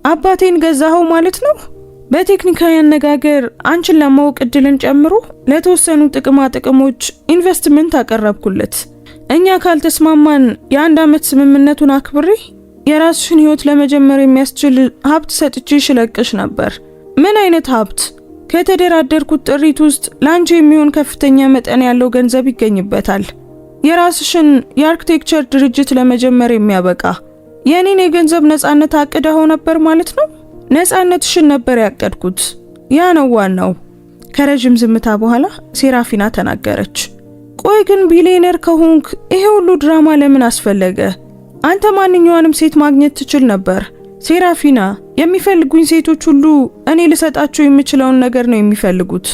አባቴን ገዛኸው ማለት ነው? በቴክኒካዊ አነጋገር አንቺን ለማወቅ እድልን ጨምሮ ለተወሰኑ ጥቅሞች ኢንቨስትመንት አቀረብኩለት። እኛ ካልተስማማን የ1 ዓመት ስምምነቱን አክብሬ የራስሽን ህይወት ለመጀመር የሚያስችል ሀብት ሰጥቼሽ ለቅሽ ነበር። ምን አይነት ሀብት? ከተደራደርኩት ጥሪት ውስጥ ላንቺ የሚሆን ከፍተኛ መጠን ያለው ገንዘብ ይገኝበታል። የራስሽን የአርኪቴክቸር ድርጅት ለመጀመር የሚያበቃ። የኔን የገንዘብ ነፃነት አቅደኸው ነበር ማለት ነው? ነፃነትሽን ነበር ያቀድኩት። ያ ነው ዋናው። ከረጅም ዝምታ በኋላ ሴራፊና ተናገረች። ቆይ ግን ቢሊየነር ከሆንክ ይሄ ሁሉ ድራማ ለምን አስፈለገ? አንተ ማንኛውንም ሴት ማግኘት ትችል ነበር ሴራፊና። የሚፈልጉኝ ሴቶች ሁሉ እኔ ልሰጣቸው የምችለውን ነገር ነው የሚፈልጉት።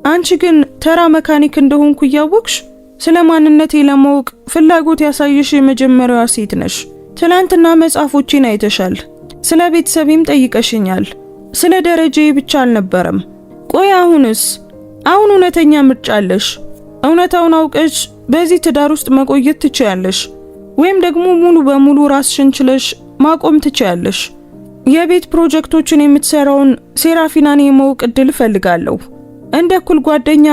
አንቺ ግን ተራ መካኒክ እንደሆንኩ እያወቅሽ ስለ ማንነቴ ለማወቅ ፍላጎት ያሳየሽ የመጀመሪያዋ ሴት ነሽ። ትላንትና መጽሐፎቼን አይተሻል። ስለ ቤተሰቤም ጠይቀሽኛል። ስለ ደረጃዬ ብቻ አልነበረም። ቆይ አሁንስ? አሁን እውነተኛ ምርጫ አለሽ። እውነታውን አውቀሽ በዚህ ትዳር ውስጥ መቆየት ትችያለሽ፣ ወይም ደግሞ ሙሉ በሙሉ ራስሽን ችለሽ ማቆም ትችያለሽ። የቤት ፕሮጀክቶችን የምትሰራውን ሴራፊናን የማወቅ እድል እፈልጋለሁ። እንደ እኩል ጓደኛ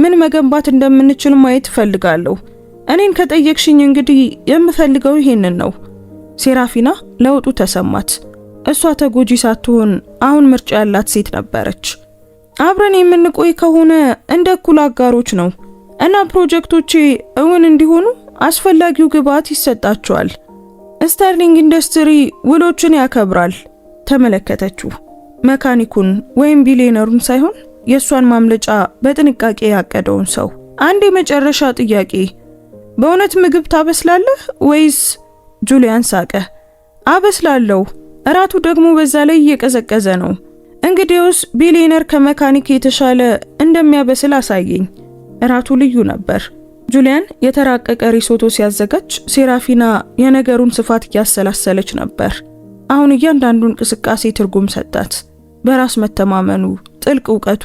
ምን መገንባት እንደምንችል ማየት እፈልጋለሁ። እኔን ከጠየቅሽኝ እንግዲህ የምፈልገው ይሄንን ነው። ሴራፊና ለውጡ ተሰማት። እሷ ተጎጂ ሳትሆን አሁን ምርጫ ያላት ሴት ነበረች። አብረን የምንቆይ ከሆነ እንደ እኩል አጋሮች ነው እና ፕሮጀክቶቼ እውን እንዲሆኑ አስፈላጊው ግብዓት ይሰጣቸዋል። ስተርሊንግ ኢንዱስትሪ ውሎችን ያከብራል። ተመለከተችው። መካኒኩን ወይም ቢሊዮነሩን ሳይሆን የሷን ማምለጫ በጥንቃቄ ያቀደውን ሰው። አንድ የመጨረሻ ጥያቄ፣ በእውነት ምግብ ታበስላለህ ወይስ? ጁሊያን ሳቀ። አበስላለሁ። እራቱ ደግሞ በዛ ላይ እየቀዘቀዘ ነው። እንግዲያውስ ቢሊዮነር ከመካኒክ የተሻለ እንደሚያበስል አሳየኝ። እራቱ ልዩ ነበር። ጁሊያን የተራቀቀ ሪሶቶ ሲያዘጋጅ ሴራፊና የነገሩን ስፋት እያሰላሰለች ነበር። አሁን እያንዳንዱ እንቅስቃሴ ትርጉም ሰጣት። በራስ መተማመኑ፣ ጥልቅ እውቀቱ።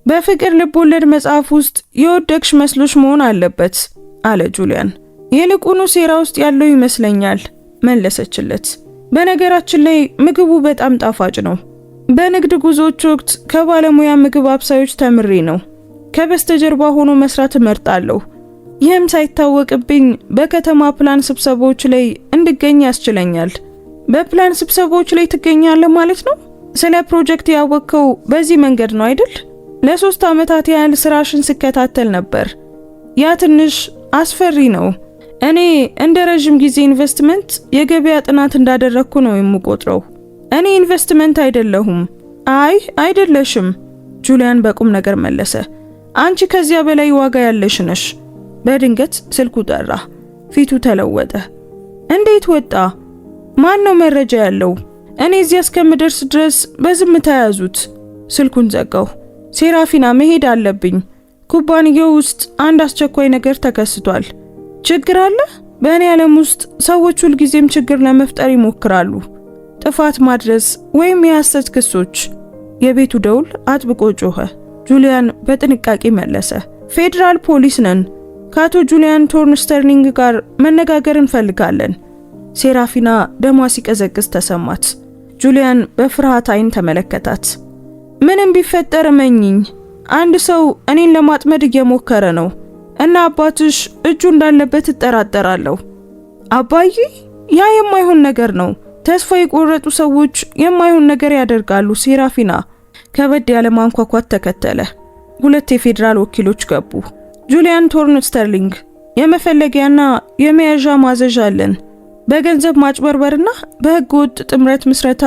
በፍቅር ልቦለድ መጽሐፍ ውስጥ የወደቅሽ መስሎሽ መሆን አለበት አለ ጁሊያን። ይልቁኑ ሴራ ውስጥ ያለው ይመስለኛል መለሰችለት። በነገራችን ላይ ምግቡ በጣም ጣፋጭ ነው። በንግድ ጉዞዎች ወቅት ከባለሙያ ምግብ አብሳዮች ተምሬ ነው። ከበስተጀርባ ሆኖ መስራት እመርጣለሁ። ይህም ሳይታወቅብኝ በከተማ ፕላን ስብሰባዎች ላይ እንድገኝ ያስችለኛል። በፕላን ስብሰባዎች ላይ ትገኛለህ ማለት ነው? ስለ ፕሮጀክት ያወቅከው በዚህ መንገድ ነው አይደል? ለ3 ዓመታት ያህል ስራሽን ስከታተል ነበር። ያ ትንሽ አስፈሪ ነው። እኔ እንደ ረጅም ጊዜ ኢንቨስትመንት የገበያ ጥናት እንዳደረግኩ ነው የምቆጥረው። እኔ ኢንቨስትመንት አይደለሁም። አይ አይደለሽም፣ ጁሊያን በቁም ነገር መለሰ። አንቺ ከዚያ በላይ ዋጋ ያለሽ ነሽ። በድንገት ስልኩ ጠራ። ፊቱ ተለወጠ። እንዴት ወጣ? ማን ነው መረጃ ያለው? እኔ እዚያ እስከምደርስ ድረስ በዝምታ ያዙት። ስልኩን ዘጋው። ሴራፊና መሄድ አለብኝ። ኩባንያው ውስጥ አንድ አስቸኳይ ነገር ተከስቷል። ችግር አለ? በእኔ ዓለም ውስጥ ሰዎች ሁልጊዜም ችግር ለመፍጠር ይሞክራሉ። ጥፋት ማድረስ ወይም የሐሰት ክሶች። የቤቱ ደውል አጥብቆ ጮኸ። ጁሊያን በጥንቃቄ መለሰ። ፌዴራል ፖሊስ ነን። ከአቶ ጁሊያን ቶርንስተርሊንግ ጋር መነጋገር እንፈልጋለን። ሴራፊና ደሟ ሲቀዘቅዝ ተሰማት። ጁሊያን በፍርሃት አይን ተመለከታት። ምንም ቢፈጠር እመኚኝ፣ አንድ ሰው እኔን ለማጥመድ እየሞከረ ነው እና አባትሽ እጁ እንዳለበት እጠራጠራለሁ። አባዬ? ያ የማይሆን ነገር ነው። ተስፋ የቆረጡ ሰዎች የማይሆን ነገር ያደርጋሉ። ሴራፊና ከበድ ያለ ማንኳኳት ተከተለ። 2 የፌዴራል ወኪሎች ገቡ። ጁሊያን ቶርንስተርሊንግ፣ የመፈለጊያና የመያዣ ማዘዣ አለን። በገንዘብ ማጭበርበርና በሕገ ወጥ ጥምረት ምስረታ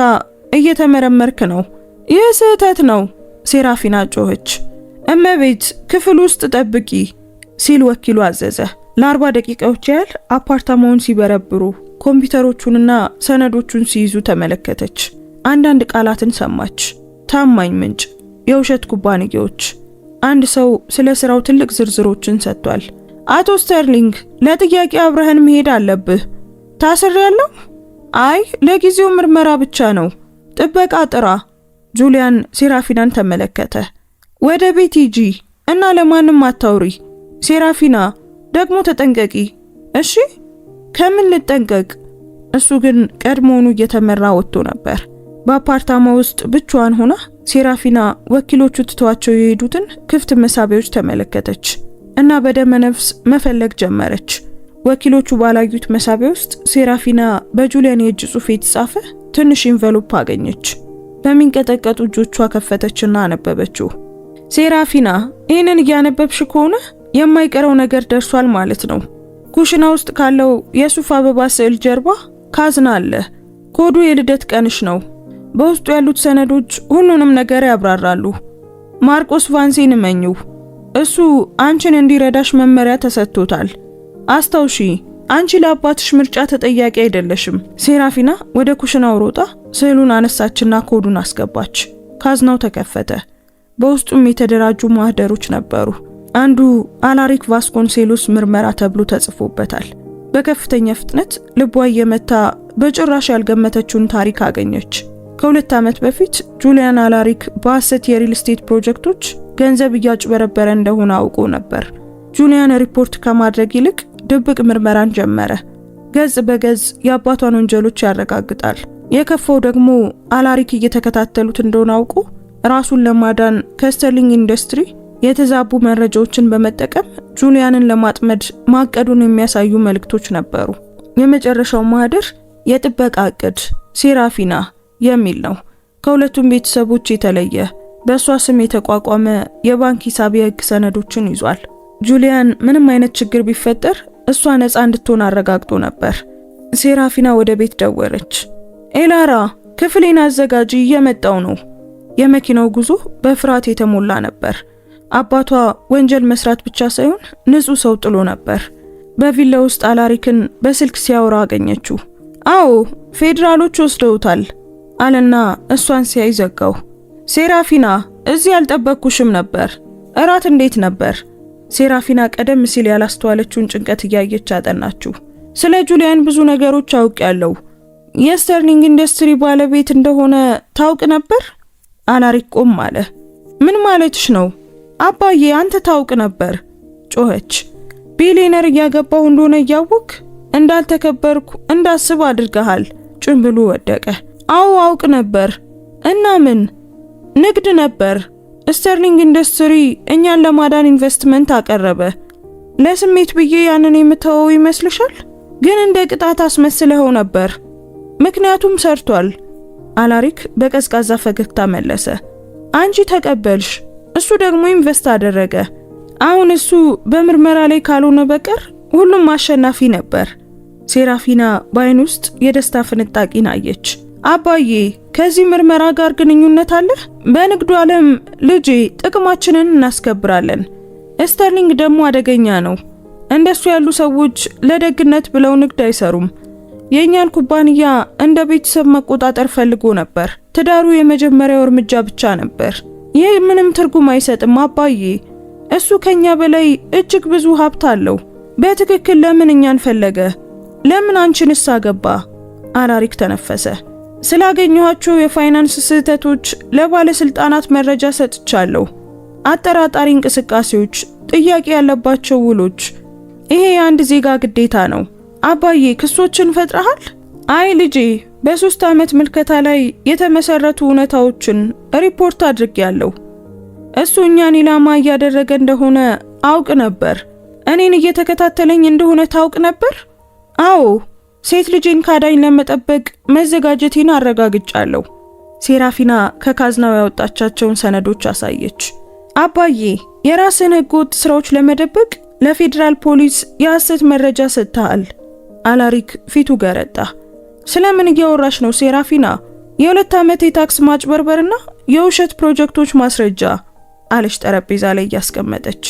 እየተመረመርክ ነው። ይህ ስህተት ነው፣ ሴራፊና ጮኸች። እመቤት፣ ክፍል ውስጥ ጠብቂ ሲል ወኪሉ አዘዘ። ለ40 ደቂቃዎች ያህል አፓርታማውን ሲበረብሩ ኮምፒውተሮቹንና ሰነዶቹን ሲይዙ ተመለከተች። አንዳንድ ቃላትን ሰማች። ታማኝ ምንጭ፣ የውሸት ኩባንያዎች። አንድ ሰው ስለ ስራው ትልቅ ዝርዝሮችን ሰጥቷል። አቶ ስተርሊንግ፣ ለጥያቄ አብረህን መሄድ አለብህ። ታስሬያለሁ? አይ፣ ለጊዜው ምርመራ ብቻ ነው። ጥበቃ ጥራ። ጁሊያን ሴራፊናን ተመለከተ። ወደ ቤት ሂጂ እና ለማንም አታውሪ። ሴራፊና፣ ደግሞ ተጠንቀቂ እሺ? ከምን ልጠንቀቅ? እሱ ግን ቀድሞውኑ እየተመራ ወጥቶ ነበር። በአፓርታማ ውስጥ ብቻዋን ሆና ሴራፊና ወኪሎቹ ትተዋቸው የሄዱትን ክፍት መሳቢያዎች ተመለከተች እና በደመ ነፍስ መፈለግ ጀመረች። ወኪሎቹ ባላዩት መሳቢያ ውስጥ ሴራፊና በጁሊያን የእጅ ጽሑፍ የተጻፈ ትንሽ ኢንቨሎፕ አገኘች። በሚንቀጠቀጡ እጆቿ ከፈተችና አነበበችው። ሴራፊና፣ ይህንን እያነበብሽ ከሆነ የማይቀረው ነገር ደርሷል ማለት ነው። ኩሽና ውስጥ ካለው የሱፍ አበባ ስዕል ጀርባ ካዝና አለ። ኮዱ የልደት ቀንሽ ነው። በውስጡ ያሉት ሰነዶች ሁሉንም ነገር ያብራራሉ። ማርቆስ ቫንሴን እመኚው። እሱ አንቺን እንዲረዳሽ መመሪያ ተሰጥቶታል። አስታውሺ፣ አንቺ ለአባትሽ ምርጫ ተጠያቂ አይደለሽም። ሴራፊና ወደ ኩሽናው ሮጣ ስዕሉን አነሳችና ኮዱን አስገባች። ካዝናው ተከፈተ። በውስጡም የተደራጁ ማህደሮች ነበሩ። አንዱ አላሪክ ቫስኮንሴሎስ ምርመራ ተብሎ ተጽፎበታል። በከፍተኛ ፍጥነት ልቧ እየመታ በጭራሽ ያልገመተችውን ታሪክ አገኘች። ከ2 ዓመት በፊት ጁሊያን አላሪክ በሐሰት የሪል ስቴት ፕሮጀክቶች ገንዘብ እያጭበረበረ እንደሆነ አውቆ ነበር። ጁሊያን ሪፖርት ከማድረግ ይልቅ ድብቅ ምርመራን ጀመረ። ገጽ በገጽ የአባቷን ወንጀሎች ያረጋግጣል። የከፋው ደግሞ አላሪክ እየተከታተሉት እንደሆነ አውቆ ራሱን ለማዳን ከስተርሊንግ ኢንዱስትሪ የተዛቡ መረጃዎችን በመጠቀም ጁሊያንን ለማጥመድ ማቀዱን የሚያሳዩ መልእክቶች ነበሩ። የመጨረሻው ማህደር የጥበቃ እቅድ ሴራፊና የሚል ነው። ከሁለቱም ቤተሰቦች የተለየ በእሷ ስም የተቋቋመ የባንክ ሂሳብ የህግ ሰነዶችን ይዟል። ጁሊያን ምንም አይነት ችግር ቢፈጠር እሷ ነፃ እንድትሆን አረጋግጦ ነበር። ሴራፊና ወደ ቤት ደወለች። ኤላራ ክፍሌን አዘጋጂ፣ እየመጣው ነው። የመኪናው ጉዞ በፍርሃት የተሞላ ነበር። አባቷ ወንጀል መስራት ብቻ ሳይሆን ንጹህ ሰው ጥሎ ነበር። በቪላ ውስጥ አላሪክን በስልክ ሲያወራ አገኘችው። አዎ ፌዴራሎች ወስደውታል አለና እሷን ሲያይ ዘጋው። ሴራፊና እዚህ ያልጠበቅኩሽም ነበር። እራት እንዴት ነበር? ሴራፊና ቀደም ሲል ያላስተዋለችውን ጭንቀት እያየች አጠናችው። ስለ ጁሊያን ብዙ ነገሮች አውቃለሁ። የስተርሊንግ ኢንዱስትሪ ባለቤት እንደሆነ ታውቅ ነበር? አላሪክ ቆም አለ። ምን ማለትሽ ነው? አባዬ አንተ ታውቅ ነበር ጮኸች። ቢሊየነር እያገባሁ እንደሆነ እያወቅ እንዳልተከበርኩ እንዳስብ አድርገሃል። ጭንብሉ ወደቀ። አዎ አውቅ ነበር። እና ምን? ንግድ ነበር። ስተርሊንግ ኢንዱስትሪ እኛን ለማዳን ኢንቨስትመንት አቀረበ። ለስሜት ብዬ ያንን የምተወው ይመስልሻል? ግን እንደ ቅጣት አስመስለው ነበር። ምክንያቱም ሰርቷል። አላሪክ በቀዝቃዛ ፈገግታ መለሰ። አንቺ ተቀበልሽ፣ እሱ ደግሞ ኢንቨስት አደረገ። አሁን እሱ በምርመራ ላይ ካልሆነ በቀር ሁሉም አሸናፊ ነበር። ሴራፊና በአይን ውስጥ የደስታ ፍንጣቂን አየች። አባዬ ከዚህ ምርመራ ጋር ግንኙነት አለ? በንግዱ ዓለም ልጄ ጥቅማችንን እናስከብራለን። ስተርሊንግ ደግሞ አደገኛ ነው። እንደሱ ያሉ ሰዎች ለደግነት ብለው ንግድ አይሰሩም። የኛን ኩባንያ እንደ ቤተሰብ መቆጣጠር ፈልጎ ነበር። ትዳሩ የመጀመሪያው እርምጃ ብቻ ነበር። ይህ ምንም ትርጉም አይሰጥም አባዬ። እሱ ከኛ በላይ እጅግ ብዙ ሀብት አለው። በትክክል ለምን እኛን ፈለገ? ለምን አንቺንስ አገባ? አላሪክ ተነፈሰ። ስላገኘኋቸው የፋይናንስ ስህተቶች ለባለስልጣናት መረጃ ሰጥቻለሁ። አጠራጣሪ እንቅስቃሴዎች፣ ጥያቄ ያለባቸው ውሎች። ይሄ የአንድ ዜጋ ግዴታ ነው። አባዬ ክሶችን ፈጥረሃል? አይ ልጄ፣ በ3 ዓመት ምልከታ ላይ የተመሰረቱ እውነታዎችን ሪፖርት አድርጌያለሁ። እሱ እኛን ኢላማ እያደረገ እንደሆነ አውቅ ነበር። እኔን እየተከታተለኝ እንደሆነ ታውቅ ነበር? አዎ፣ ሴት ልጄን ካዳኝ ለመጠበቅ መዘጋጀቴን አረጋግጫለሁ። ሴራፊና ከካዝናው ያወጣቻቸውን ሰነዶች አሳየች። አባዬ የራስን ህገወጥ ስራዎች ለመደበቅ ለፌዴራል ፖሊስ የሐሰት መረጃ ሰጥተሃል። አላሪክ ፊቱ ገረጣ። ስለምን እያወራሽ ነው ሴራፊና? የ2 ዓመት የታክስ ማጭበርበርና የውሸት ፕሮጀክቶች ማስረጃ አለች ጠረጴዛ ላይ ያስቀመጠች።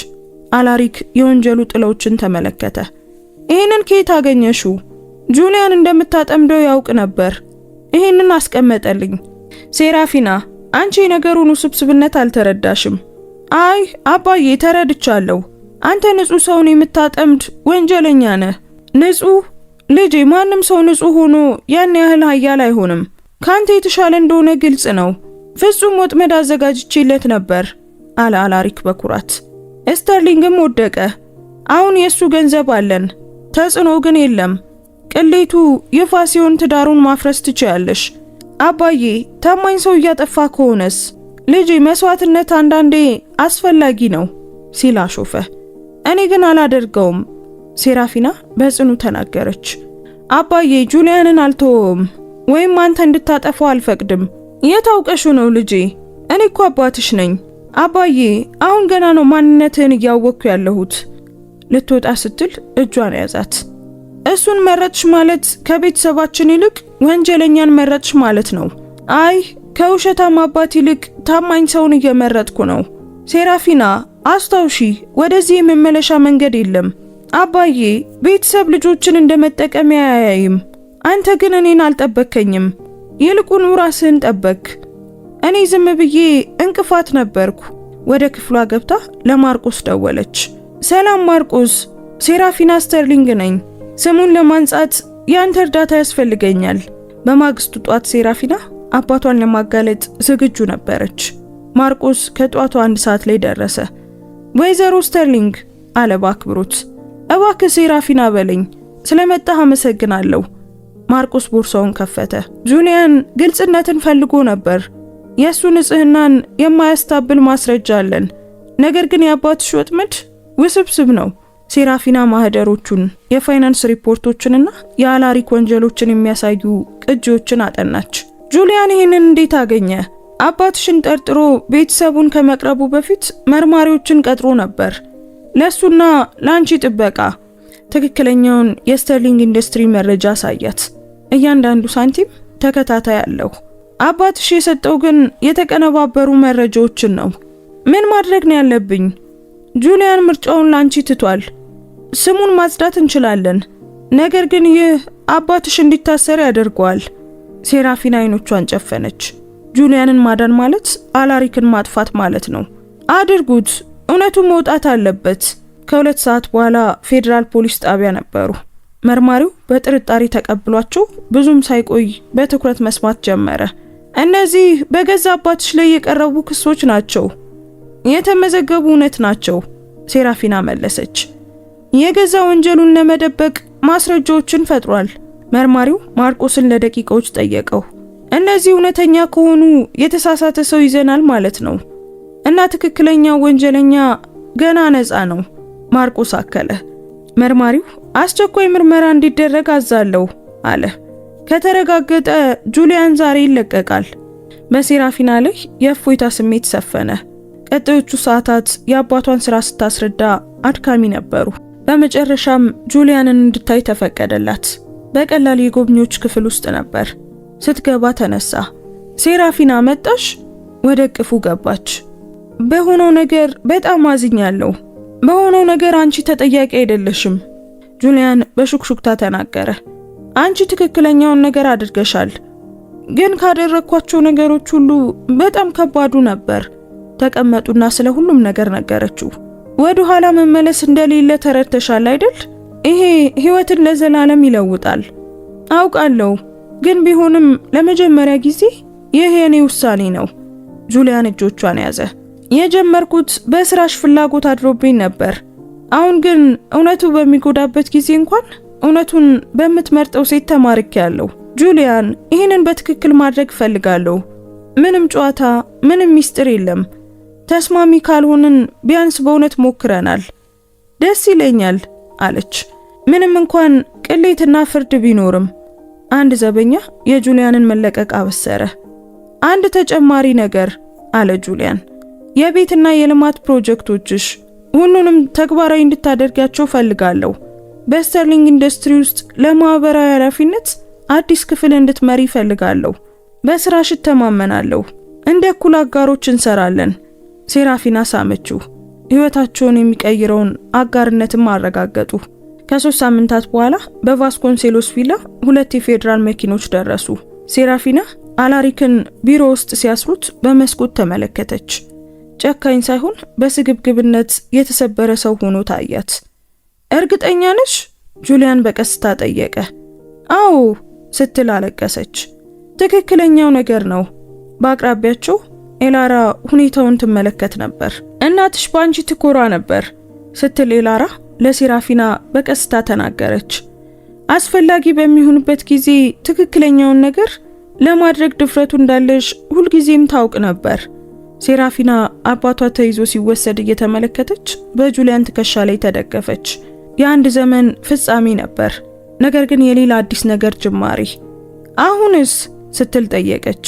አላሪክ የወንጀሉ ጥሎችን ተመለከተ። ይሄንን ከየት አገኘሽው? ጁሊያን እንደምታጠምደው ያውቅ ነበር። ይሄንን አስቀመጠልኝ። ሴራፊና አንቺ የነገሩን ውስብስብነት አልተረዳሽም። አይ አባዬ ተረድቻለሁ። አንተ ንጹህ ሰውን የምታጠምድ ወንጀለኛ ነህ። ንጹህ ልጄ፣ ማንም ሰው ንጹህ ሆኖ ያን ያህል ኃያል አይሆንም። ካንተ የተሻለ እንደሆነ ግልጽ ነው። ፍጹም ወጥመድ አዘጋጅቼለት ነበር አለ አላሪክ በኩራት። ስተርሊንግም ወደቀ። አሁን የሱ ገንዘብ አለን፣ ተጽዕኖ ግን የለም። ቅሌቱ ይፋ ሲሆን ትዳሩን ማፍረስ ትችያለሽ። አባዬ ታማኝ ሰው እያጠፋ ከሆነስ? ልጄ መስዋዕትነት አንዳንዴ አስፈላጊ ነው ሲል አሾፈ። እኔ ግን አላደርገውም ሴራፊና በጽኑ ተናገረች። አባዬ ጁሊያንን አልተወውም፣ ወይም አንተ እንድታጠፋው አልፈቅድም። የታውቀሹ ነው ልጄ፣ እኔ እኮ አባትሽ ነኝ። አባዬ አሁን ገና ነው ማንነትህን እያወቅኩ ያለሁት። ልትወጣ ስትል እጇን ያዛት። እሱን መረጥሽ ማለት ከቤተሰባችን ይልቅ ወንጀለኛን መረጥሽ ማለት ነው። አይ ከውሸታም አባት ይልቅ ታማኝ ሰውን እየመረጥኩ ነው። ሴራፊና አስታውሺ፣ ወደዚህ የመመለሻ መንገድ የለም። አባዬ ቤተሰብ ልጆችን እንደመጠቀሚያ አያይም። አንተ ግን እኔን አልጠበከኝም፣ ይልቁኑ ራስህን ጠበቅ። እኔ ዝም ብዬ እንቅፋት ነበርኩ። ወደ ክፍሏ ገብታ ለማርቆስ ደወለች። ሰላም ማርቆስ፣ ሴራፊና ስተርሊንግ ነኝ። ስሙን ለማንጻት ያንተ እርዳታ ያስፈልገኛል። በማግስቱ ጧት ሴራፊና አባቷን ለማጋለጥ ዝግጁ ነበረች። ማርቆስ ከጧቱ 1 ሰዓት ላይ ደረሰ። ወይዘሮ ስተርሊንግ አለ በአክብሮት። እባክህ ሴራፊና በለኝ፣ ስለመጣህ አመሰግናለሁ። ማርቆስ ቦርሳውን ከፈተ። ጁሊያን ግልጽነትን ፈልጎ ነበር። የሱ ንጽህናን የማያስታብል ማስረጃ አለን። ነገር ግን የአባትሽ ወጥመድ ውስብስብ ነው። ሴራፊና ማህደሮቹን፣ የፋይናንስ ሪፖርቶችንና የአላሪክ ወንጀሎችን የሚያሳዩ ቅጂዎችን አጠናች። ጁሊያን ይህንን እንዴት አገኘ? አባትሽን ጠርጥሮ ቤተሰቡን ከመቅረቡ በፊት መርማሪዎችን ቀጥሮ ነበር። ለሱና ላንቺ ጥበቃ ትክክለኛውን የስተርሊንግ ኢንዱስትሪ መረጃ አሳያት። እያንዳንዱ ሳንቲም ተከታታይ አለው። አባትሽ የሰጠው ግን የተቀነባበሩ መረጃዎችን ነው። ምን ማድረግ ነው ያለብኝ? ጁሊያን ምርጫውን ላንቺ ትቷል። ስሙን ማጽዳት እንችላለን፣ ነገር ግን ይህ አባትሽ እንዲታሰር ያደርገዋል። ሴራፊና አይኖቿን ጨፈነች። ጁሊያንን ማዳን ማለት አላሪክን ማጥፋት ማለት ነው። አድርጉት፣ እውነቱ መውጣት አለበት። ከ2 ሰዓት በኋላ ፌዴራል ፖሊስ ጣቢያ ነበሩ። መርማሪው በጥርጣሬ ተቀብሏቸው ብዙም ሳይቆይ በትኩረት መስማት ጀመረ። እነዚህ በገዛ አባትሽ ላይ የቀረቡ ክሶች ናቸው፣ የተመዘገቡ እውነት ናቸው፣ ሴራፊና መለሰች። የገዛ ወንጀሉን ለመደበቅ ማስረጃዎችን ፈጥሯል። መርማሪው ማርቆስን ለደቂቃዎች ጠየቀው። እነዚህ እውነተኛ ከሆኑ የተሳሳተ ሰው ይዘናል ማለት ነው እና ትክክለኛው ወንጀለኛ ገና ነፃ ነው፣ ማርቆስ አከለ። መርማሪው አስቸኳይ ምርመራ እንዲደረግ አዛለሁ አለ። ከተረጋገጠ ጁሊያን ዛሬ ይለቀቃል። በሴራፊና ላይ የእፎይታ ስሜት ሰፈነ። ቀጣዮቹ ሰዓታት የአባቷን ስራ ስታስረዳ አድካሚ ነበሩ። በመጨረሻም ጁሊያንን እንድታይ ተፈቀደላት። በቀላል የጎብኚዎች ክፍል ውስጥ ነበር። ስትገባ ተነሳ። ሴራፊና መጣሽ? ወደ እቅፉ ገባች። በሆነው ነገር በጣም አዝኛለሁ። በሆነው ነገር አንቺ ተጠያቂ አይደለሽም፣ ጁሊያን በሹክሹክታ ተናገረ። አንቺ ትክክለኛውን ነገር አድርገሻል፣ ግን ካደረኳቸው ነገሮች ሁሉ በጣም ከባዱ ነበር። ተቀመጡና ስለ ሁሉም ነገር ነገረችው። ወደ ኋላ መመለስ እንደሌለ ተረድተሻል አይደል? ይሄ ህይወትን ለዘላለም ይለውጣል። አውቃለሁ፣ ግን ቢሆንም ለመጀመሪያ ጊዜ ይሄ የኔ ውሳኔ ነው። ጁሊያን እጆቿን ያዘ። የጀመርኩት በስራሽ ፍላጎት አድሮብኝ ነበር። አሁን ግን እውነቱ በሚጎዳበት ጊዜ እንኳን እውነቱን በምትመርጠው ሴት ተማርኬያለሁ። ጁሊያን፣ ይህንን በትክክል ማድረግ እፈልጋለሁ። ምንም ጨዋታ፣ ምንም ሚስጥር የለም። ተስማሚ ካልሆንን ቢያንስ በእውነት ሞክረናል። ደስ ይለኛል አለች። ምንም እንኳን ቅሌትና ፍርድ ቢኖርም። አንድ ዘበኛ የጁሊያንን መለቀቅ አበሰረ። አንድ ተጨማሪ ነገር አለ ጁሊያን። የቤትና የልማት ፕሮጀክቶችሽ ሁሉንም ተግባራዊ እንድታደርጋቸው ፈልጋለሁ። በስተርሊንግ ኢንዱስትሪ ውስጥ ለማህበራዊ ኃላፊነት አዲስ ክፍል እንድትመሪ ፈልጋለሁ። በስራሽ ተማመናለሁ። እንደ እኩል አጋሮች እንሰራለን። ሴራፊና ሳመችው። ህይወታቸውን የሚቀይረውን አጋርነትም አረጋገጡ። ከ3 ሳምንታት በኋላ በቫስኮንሴሎስ ቪላ 2 የፌዴራል መኪኖች ደረሱ። ሴራፊና አላሪክን ቢሮ ውስጥ ሲያስሩት በመስኮት ተመለከተች። ጨካኝ ሳይሆን በስግብግብነት የተሰበረ ሰው ሆኖ ታያት። እርግጠኛ ነሽ? ጁሊያን በቀስታ ጠየቀ። አዎ ስትል አለቀሰች። ትክክለኛው ነገር ነው። በአቅራቢያቸው ኤላራ ሁኔታውን ትመለከት ነበር። እናትሽ ባንቺ ትኮራ ነበር ስትል ኤላራ ለሴራፊና በቀስታ ተናገረች። አስፈላጊ በሚሆንበት ጊዜ ትክክለኛውን ነገር ለማድረግ ድፍረቱ እንዳለሽ ሁልጊዜም ታውቅ ነበር። ሴራፊና አባቷ ተይዞ ሲወሰድ እየተመለከተች በጁሊያን ትከሻ ላይ ተደገፈች። የአንድ ዘመን ፍጻሜ ነበር፣ ነገር ግን የሌላ አዲስ ነገር ጅማሬ። አሁንስ ስትል ጠየቀች።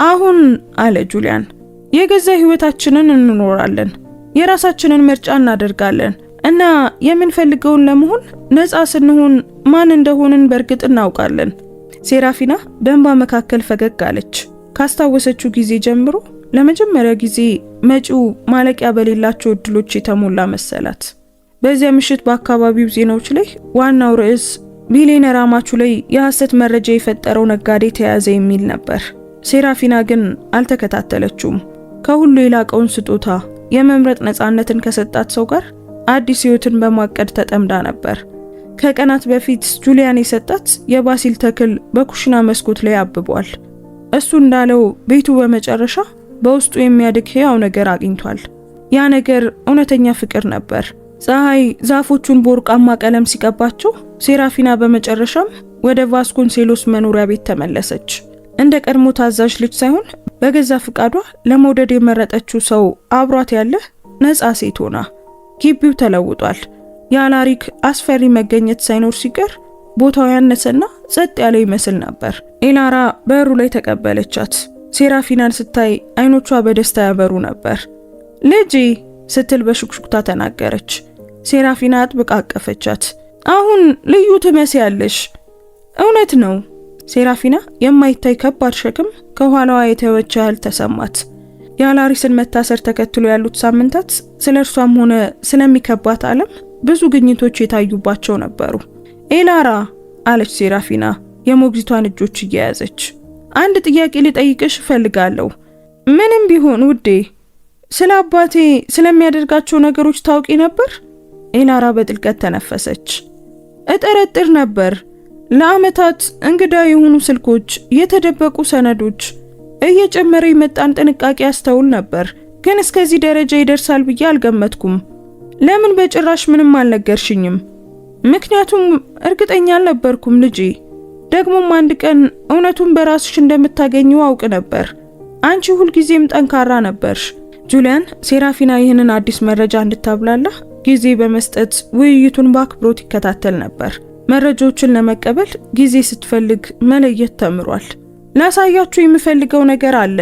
አሁን አለ ጁሊያን፣ የገዛ ህይወታችንን እንኖራለን፣ የራሳችንን ምርጫ እናደርጋለን እና የምንፈልገውን ለመሆን ነፃ ስንሆን ማን እንደሆንን በእርግጥ እናውቃለን። ሴራፊና በእንባ መካከል ፈገግ አለች። ካስታወሰችው ጊዜ ጀምሮ ለመጀመሪያ ጊዜ መጪው ማለቂያ በሌላቸው እድሎች የተሞላ መሰላት። በዚያ ምሽት በአካባቢው ዜናዎች ላይ ዋናው ርዕስ ቢሊየነር አማቹ ላይ የሐሰት መረጃ የፈጠረው ነጋዴ ተያዘ የሚል ነበር። ሴራፊና ግን አልተከታተለችውም። ከሁሉ የላቀውን ስጦታ የመምረጥ ነፃነትን ከሰጣት ሰው ጋር አዲስ ህይወትን በማቀድ ተጠምዳ ነበር። ከቀናት በፊት ጁሊያን የሰጣት የባሲል ተክል በኩሽና መስኮት ላይ አብቧል። እሱ እንዳለው ቤቱ በመጨረሻ በውስጡ የሚያድግ ሕያው ነገር አግኝቷል። ያ ነገር እውነተኛ ፍቅር ነበር። ፀሐይ ዛፎቹን በወርቃማ ቀለም ሲቀባቸው ሴራፊና በመጨረሻም ወደ ቫስኮንሴሎስ መኖሪያ ቤት ተመለሰች። እንደ ቀድሞ ታዛዥ ልጅ ሳይሆን በገዛ ፍቃዷ ለመውደድ የመረጠችው ሰው አብሯት ያለ ነፃ ሴት ሆና። ግቢው ተለውጧል። የአላሪክ አስፈሪ መገኘት ሳይኖር ሲቀር ቦታው ያነሰና ጸጥ ያለ ይመስል ነበር። ኤላራ በሩ ላይ ተቀበለቻት። ሴራፊናን ስታይ አይኖቿ በደስታ ያበሩ ነበር። ልጄ ስትል በሹክሹክታ ተናገረች። ሴራፊና አጥብቃ አቀፈቻት። አሁን ልዩ ትመስያለሽ። እውነት ነው። ሴራፊና የማይታይ ከባድ ሸክም ከኋላዋ የተወች ያህል ተሰማት። የአላሪስን መታሰር ተከትሎ ያሉት ሳምንታት ስለ እርሷም ሆነ ስለሚከባት ዓለም ብዙ ግኝቶች የታዩባቸው ነበሩ። ኤላራ አለች ሴራፊና የሞግዚቷን እጆች እየያዘች። አንድ ጥያቄ ልጠይቅሽ እፈልጋለሁ። ምንም ቢሆን ውዴ። ስለ አባቴ ስለሚያደርጋቸው ነገሮች ታውቂ ነበር? ኤላራ በጥልቀት ተነፈሰች። እጠረጥር ነበር። ለዓመታት እንግዳ የሆኑ ስልኮች፣ የተደበቁ ሰነዶች፣ እየጨመረ የመጣን ጥንቃቄ ያስተውል ነበር። ግን እስከዚህ ደረጃ ይደርሳል ብዬ አልገመትኩም። ለምን በጭራሽ ምንም አልነገርሽኝም? ምክንያቱም እርግጠኛ አልነበርኩም ልጄ። ደግሞም አንድ ቀን እውነቱን በራስሽ እንደምታገኘው አውቅ ነበር። አንቺ ሁልጊዜም ጠንካራ ነበርሽ። ጁሊያን ሴራፊና ይህንን አዲስ መረጃ እንድታብላላ ጊዜ በመስጠት ውይይቱን በአክብሮት ይከታተል ነበር። መረጃዎችን ለመቀበል ጊዜ ስትፈልግ መለየት ተምሯል። ላሳያችሁ የምፈልገው ነገር አለ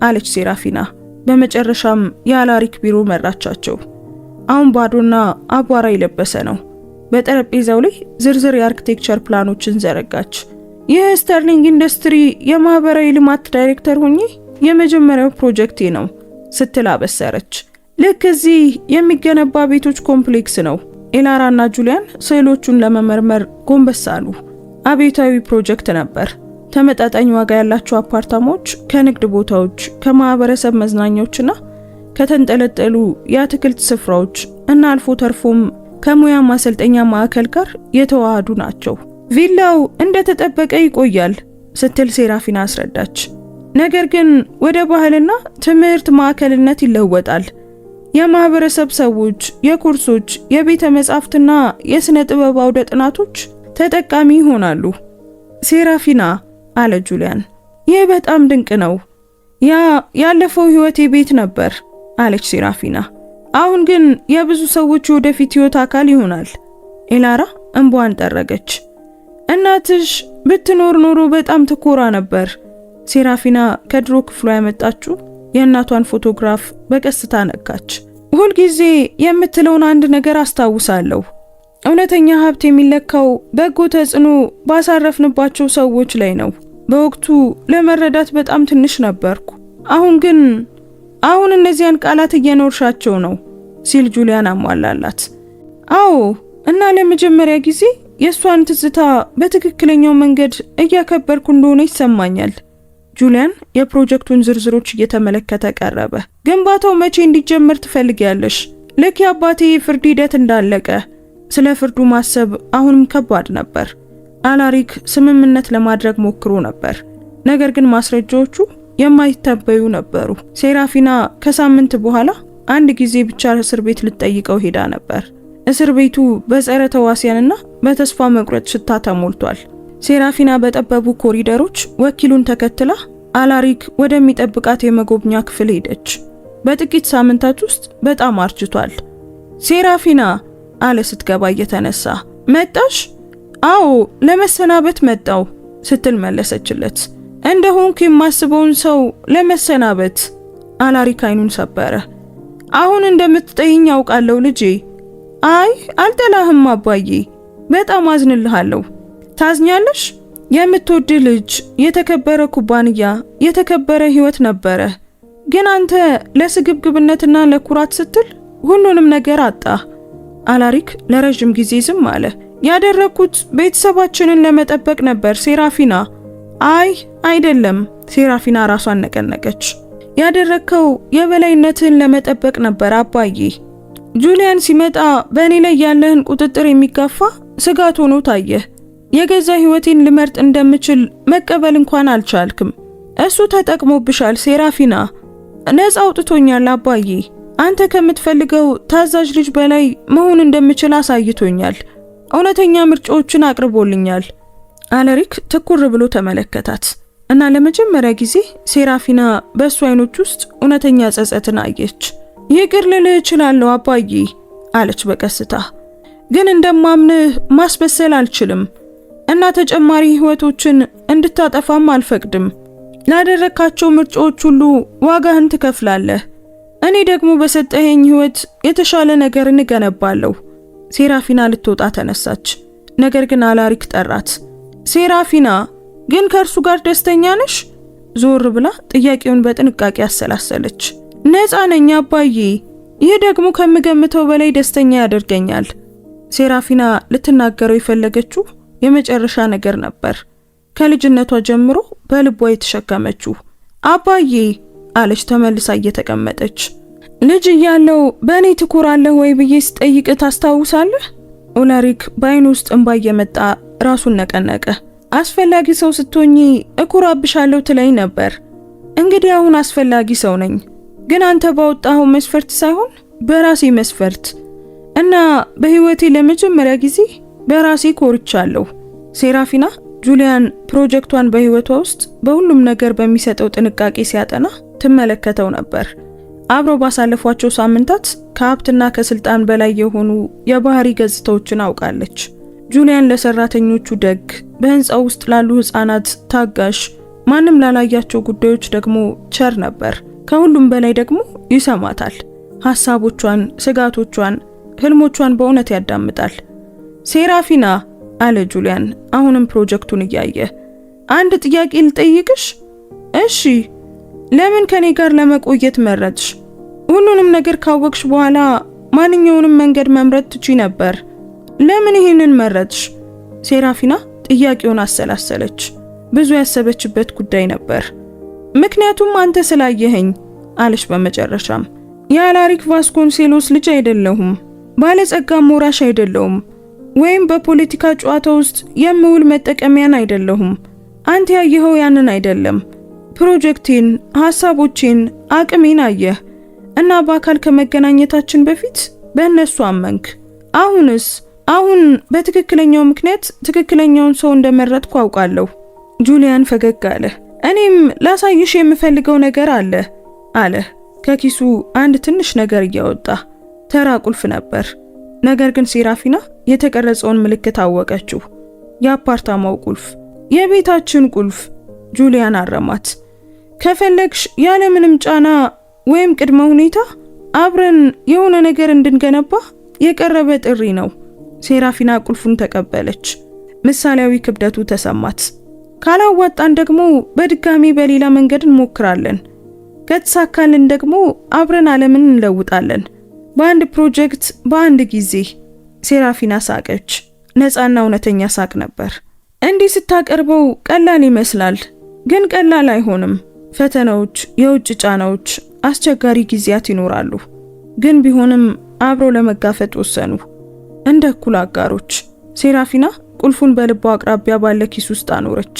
አለች ሴራፊና። በመጨረሻም የአላሪክ ቢሮ መራቻቸው። አሁን ባዶና አቧራ የለበሰ ነው። በጠረጴዛው ላይ ዝርዝር የአርኪቴክቸር ፕላኖችን ዘረጋች። ይህ ስተርሊንግ ኢንዱስትሪ የማህበራዊ ልማት ዳይሬክተር ሆኜ የመጀመሪያው ፕሮጀክቴ ነው ስትል አበሰረች። ልክ እዚህ የሚገነባ ቤቶች ኮምፕሌክስ ነው። ኤላራና ጁሊያን ስዕሎቹን ለመመርመር ጎንበስ አሉ። አብዮታዊ ፕሮጀክት ነበር። ተመጣጣኝ ዋጋ ያላቸው አፓርታማዎች ከንግድ ቦታዎች፣ ከማህበረሰብ መዝናኛዎችና ከተንጠለጠሉ የአትክልት ስፍራዎች እና አልፎ ተርፎም ከሙያ ማሰልጠኛ ማዕከል ጋር የተዋሃዱ ናቸው። ቪላው እንደተጠበቀ ይቆያል ስትል ሴራፊና አስረዳች። ነገር ግን ወደ ባህልና ትምህርት ማዕከልነት ይለወጣል። የማህበረሰብ ሰዎች፣ የኮርሶች፣ የቤተ መጻሕፍትና የስነ ጥበብ አውደ ጥናቶች ተጠቃሚ ይሆናሉ። ሴራፊና አለ ጁሊያን፣ ይህ በጣም ድንቅ ነው። ያ ያለፈው ህይወቴ ቤት ነበር አለች ሴራፊና። አሁን ግን የብዙ ሰዎች ወደፊት ህይወት አካል ይሆናል። ኤላራ እንባዋን ጠረገች። እናትሽ ብትኖር ኖሮ በጣም ትኮራ ነበር። ሴራፊና ከድሮ ክፍሏ ያመጣችው የእናቷን ፎቶግራፍ በቀስታ ነካች። ሁልጊዜ የምትለውን አንድ ነገር አስታውሳለሁ። እውነተኛ ሀብት የሚለካው በጎ ተጽዕኖ ባሳረፍንባቸው ሰዎች ላይ ነው። በወቅቱ ለመረዳት በጣም ትንሽ ነበርኩ። አሁን እነዚያን ቃላት እየኖርሻቸው ነው ሲል ጁሊያን አሟላላት። አዎ፣ እና ለመጀመሪያ ጊዜ የእሷን ትዝታ በትክክለኛው መንገድ እያከበርኩ እንደሆነ ይሰማኛል። ጁሊያን የፕሮጀክቱን ዝርዝሮች እየተመለከተ ቀረበ። ግንባታው መቼ እንዲጀመር ትፈልጊያለሽ? ልክ የአባቴ ፍርድ ሂደት እንዳለቀ። ስለ ፍርዱ ማሰብ አሁንም ከባድ ነበር። አላሪክ ስምምነት ለማድረግ ሞክሮ ነበር፣ ነገር ግን ማስረጃዎቹ የማይታበዩ ነበሩ። ሴራፊና ከሳምንት በኋላ አንድ ጊዜ ብቻ እስር ቤት ልትጠይቀው ሄዳ ነበር። እስር ቤቱ በጸረ ተዋሲያንና በተስፋ መቁረጥ ሽታ ተሞልቷል። ሴራፊና በጠበቡ ኮሪደሮች ወኪሉን ተከትላ አላሪክ ወደሚጠብቃት የመጎብኛ ክፍል ሄደች። በጥቂት ሳምንታት ውስጥ በጣም አርጅቷል። ሴራፊና አለ ስትገባ እየተነሳ። መጣሽ? አዎ፣ ለመሰናበት መጣው ስትል መለሰችለት። እንደሆንኩ የማስበውን ሰው ለመሰናበት። አላሪክ አይኑን ሰበረ። አሁን እንደምትጠይኝ ያውቃለሁ ልጄ። አይ አልጠላህም አባዬ፣ በጣም አዝንልሃለሁ። ታዝኛለሽ? የምትወድ ልጅ፣ የተከበረ ኩባንያ፣ የተከበረ ህይወት ነበረ። ግን አንተ ለስግብግብነትና ለኩራት ስትል ሁሉንም ነገር አጣ። አላሪክ ለረጅም ጊዜ ዝም አለ። ያደረኩት ቤተሰባችንን ለመጠበቅ ነበር ሴራፊና። አይ አይደለም፣ ሴራፊና ራሷን ነቀነቀች። ያደረከው የበላይነትን ለመጠበቅ ነበር አባዬ። ጁሊያን ሲመጣ በእኔ ላይ ያለህን ቁጥጥር የሚጋፋ ስጋት ሆኖ ታየህ። የገዛ ህይወቴን ልመርጥ እንደምችል መቀበል እንኳን አልቻልክም። እሱ ተጠቅሞብሻል ሴራፊና። ነፃ አውጥቶኛል አባዬ። አንተ ከምትፈልገው ታዛዥ ልጅ በላይ መሆን እንደምችል አሳይቶኛል። እውነተኛ ምርጫዎችን አቅርቦልኛል። አለሪክ ትኩር ብሎ ተመለከታት እና ለመጀመሪያ ጊዜ ሴራፊና በእሱ አይኖች ውስጥ እውነተኛ ጸጸትን አየች። ይቅር ልልህ እችላለሁ አባዬ አለች በቀስታ፣ ግን እንደማምንህ ማስመሰል አልችልም እና ተጨማሪ ህይወቶችን እንድታጠፋም አልፈቅድም። ላደረካቸው ምርጫዎች ሁሉ ዋጋህን ትከፍላለህ። እኔ ደግሞ በሰጠኸኝ ህይወት የተሻለ ነገር እንገነባለሁ። ሴራፊና ልትወጣ ተነሳች። ነገር ግን አላሪክ ጠራት። ሴራፊና ግን ከእርሱ ጋር ደስተኛ ነሽ? ዞር ብላ ጥያቄውን በጥንቃቄ አሰላሰለች። ነፃ ነኝ አባዬ። ይህ ደግሞ ከምገምተው በላይ ደስተኛ ያደርገኛል። ሴራፊና ልትናገረው የፈለገችው የመጨረሻ ነገር ነበር፣ ከልጅነቷ ጀምሮ በልቧ የተሸከመችው። አባዬ አለች ተመልሳ እየተቀመጠች። ልጅ እያለው በእኔ ትኮራለህ ወይ ብዬ ስጠይቅ ታስታውሳለህ? ኦላሪክ በአይኑ ውስጥ እንባ እየመጣ ራሱን ነቀነቀ። አስፈላጊ ሰው ስትሆኚ እኮራብሻለሁ ትለኝ ነበር። እንግዲህ አሁን አስፈላጊ ሰው ነኝ፣ ግን አንተ ባወጣኸው መስፈርት ሳይሆን በራሴ መስፈርት እና በህይወቴ ለመጀመሪያ ጊዜ በራሴ ኮርቻለሁ። ሴራፊና ጁሊያን ፕሮጀክቷን በህይወቷ ውስጥ በሁሉም ነገር በሚሰጠው ጥንቃቄ ሲያጠና ትመለከተው ነበር። አብረው ባሳለፏቸው ሳምንታት ከሀብትና ከስልጣን በላይ የሆኑ የባህሪ ገጽታዎችን አውቃለች። ጁሊያን ለሰራተኞቹ ደግ፣ በህንጻው ውስጥ ላሉ ህፃናት ታጋሽ፣ ማንም ላላያቸው ጉዳዮች ደግሞ ቸር ነበር። ከሁሉም በላይ ደግሞ ይሰማታል። ሐሳቦቿን፣ ስጋቶቿን፣ ህልሞቿን በእውነት ያዳምጣል። ሴራፊና አለ ጁሊያን አሁንም ፕሮጀክቱን እያየ፣ አንድ ጥያቄ ልጠይቅሽ? እሺ። ለምን ከኔ ጋር ለመቆየት መረጥሽ? ሁሉንም ነገር ካወቅሽ በኋላ ማንኛውንም መንገድ መምረጥ ትቺ ነበር። ለምን ይሄንን መረጥሽ? ሴራፊና ጥያቄውን አሰላሰለች። ብዙ ያሰበችበት ጉዳይ ነበር። ምክንያቱም አንተ ስላየኸኝ አለች በመጨረሻም። የአላሪክ ቫስኮንሴሎስ ልጅ አይደለሁም፣ ባለጸጋም ወራሽ አይደለሁም፣ ወይም በፖለቲካ ጨዋታ ውስጥ የምውል መጠቀሚያን አይደለሁም። አንተ ያየኸው ያንን አይደለም። ፕሮጀክቴን፣ ሐሳቦቼን፣ አቅሜን አየህ እና በአካል ከመገናኘታችን በፊት በእነሱ አመንክ። አሁንስ? አሁን በትክክለኛው ምክንያት ትክክለኛውን ሰው እንደመረጥኩ አውቃለሁ። ጁሊያን ፈገግ አለ። እኔም ላሳይሽ የምፈልገው ነገር አለ ከኪሱ አንድ ትንሽ ነገር እያወጣ። ተራ ቁልፍ ነበር። ነገር ግን ሴራፊና የተቀረጸውን ምልክት አወቀችው። የአፓርታማው ቁልፍ፣ የቤታችን ቁልፍ። ጁሊያን አረማት። ከፈለግሽ ያለምንም ጫና ወይም ቅድመ ሁኔታ አብረን የሆነ ነገር እንድንገነባ የቀረበ ጥሪ ነው። ሴራፊና ቁልፉን ተቀበለች። ምሳሌያዊ ክብደቱ ተሰማት። ካላዋጣን ደግሞ በድጋሚ በሌላ መንገድ እንሞክራለን። ከተሳካልን ደግሞ አብረን ዓለምን እንለውጣለን። በአንድ ፕሮጀክት በአንድ ጊዜ። ሴራፊና ሳቀች። ነፃና እውነተኛ ሳቅ ነበር። እንዲህ ስታቀርበው ቀላል ይመስላል፣ ግን ቀላል አይሆንም። ፈተናዎች፣ የውጭ ጫናዎች፣ አስቸጋሪ ጊዜያት ይኖራሉ። ግን ቢሆንም አብረው ለመጋፈጥ ወሰኑ፣ እንደ እኩል አጋሮች። ሴራፊና ቁልፉን በልቧ አቅራቢያ ባለ ኪስ ውስጥ አኖረች።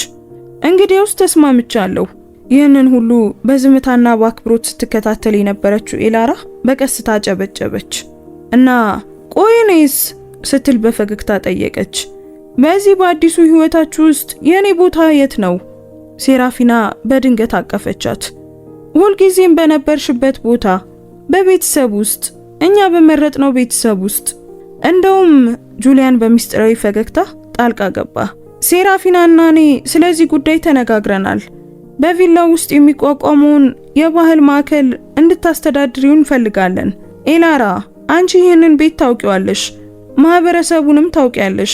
እንግዲያውስ ተስማምቻለሁ። ይህንን ሁሉ በዝምታና በአክብሮት ስትከታተል የነበረችው ኤላራ በቀስታ ጨበጨበች እና ቆይኔስ ስትል በፈገግታ ጠየቀች። በዚህ በአዲሱ ህይወታችሁ ውስጥ የኔ ቦታ የት ነው? ሴራፊና በድንገት አቀፈቻት። ሁልጊዜም በነበርሽበት ቦታ፣ በቤተሰብ ውስጥ፣ እኛ በመረጥነው ቤተሰብ ውስጥ። እንደውም ጁሊያን በሚስጥራዊ ፈገግታ ጣልቃ ገባ። ሴራፊናና እኔ ስለዚህ ጉዳይ ተነጋግረናል። በቪላው ውስጥ የሚቋቋመውን የባህል ማዕከል እንድታስተዳድሪው እንፈልጋለን። ኤላራ፣ አንቺ ይህንን ቤት ታውቂዋለሽ፣ ማህበረሰቡንም ታውቂያለሽ።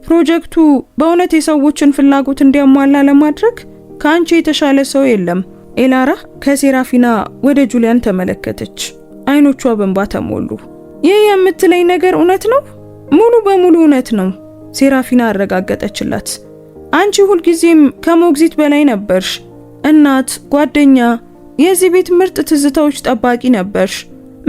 ፕሮጀክቱ በእውነት የሰዎችን ፍላጎት እንዲያሟላ ለማድረግ ከአንቺ የተሻለ ሰው የለም። ኤላራ ከሴራፊና ወደ ጁሊያን ተመለከተች። አይኖቿ በእንባ ተሞሉ። ይህ የምትለኝ ነገር እውነት ነው? ሙሉ በሙሉ እውነት ነው፣ ሴራፊና አረጋገጠችላት። አንቺ ሁልጊዜም ከሞግዚት በላይ ነበርሽ። እናት፣ ጓደኛ፣ የዚህ ቤት ምርጥ ትዝታዎች ጠባቂ ነበርሽ።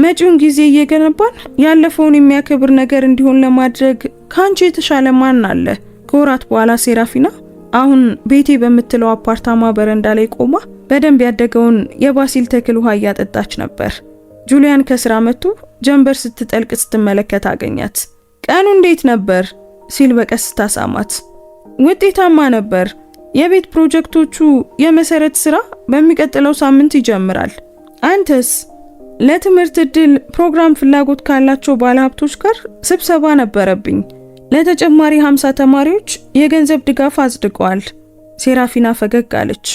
መጪውን ጊዜ እየገነባን ያለፈውን የሚያከብር ነገር እንዲሆን ለማድረግ ካንቺ የተሻለ ማን አለ? ከወራት በኋላ ሴራፊና አሁን ቤቴ በምትለው አፓርታማ በረንዳ ላይ ቆማ በደንብ ያደገውን የባሲል ተክል ውሃ እያጠጣች ነበር። ጁሊያን ከስራ መጥቶ ጀንበር ስትጠልቅ ስትመለከት አገኛት። ቀኑ እንዴት ነበር ሲል በቀስታ ሳማት። ውጤታማ ነበር። የቤት ፕሮጀክቶቹ የመሰረት ስራ በሚቀጥለው ሳምንት ይጀምራል። አንተስ? ለትምህርት እድል ፕሮግራም ፍላጎት ካላቸው ባለሀብቶች ጋር ስብሰባ ነበረብኝ። ለተጨማሪ 50 ተማሪዎች የገንዘብ ድጋፍ አጽድቀዋል። ሴራፊና ፈገግ አለች።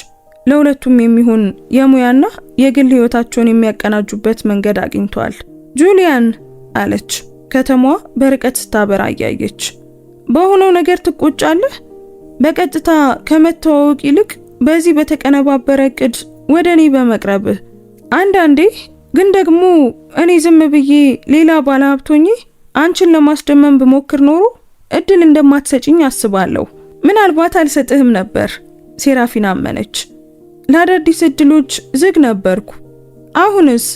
ለሁለቱም የሚሆን የሙያና የግል ህይወታቸውን የሚያቀናጁበት መንገድ አግኝተዋል። ጁሊያን አለች ከተማዋ በርቀት ስታበራ እያየች። በሆነው ነገር ትቆጫለህ? በቀጥታ ከመተዋወቅ ይልቅ በዚህ በተቀነባበረ እቅድ ወደ እኔ በመቅረብህ። አንዳንዴ ግን ደግሞ እኔ ዝም ብዬ ሌላ ባለሀብቶኜ አንቺን ለማስደመም ብሞክር ኖሮ እድል እንደማትሰጭኝ አስባለሁ። ምናልባት አልሰጥህም ነበር። ሴራፊና አመነች። ለአዳዲስ እድሎች ዝግ ነበርኩ። አሁንስ?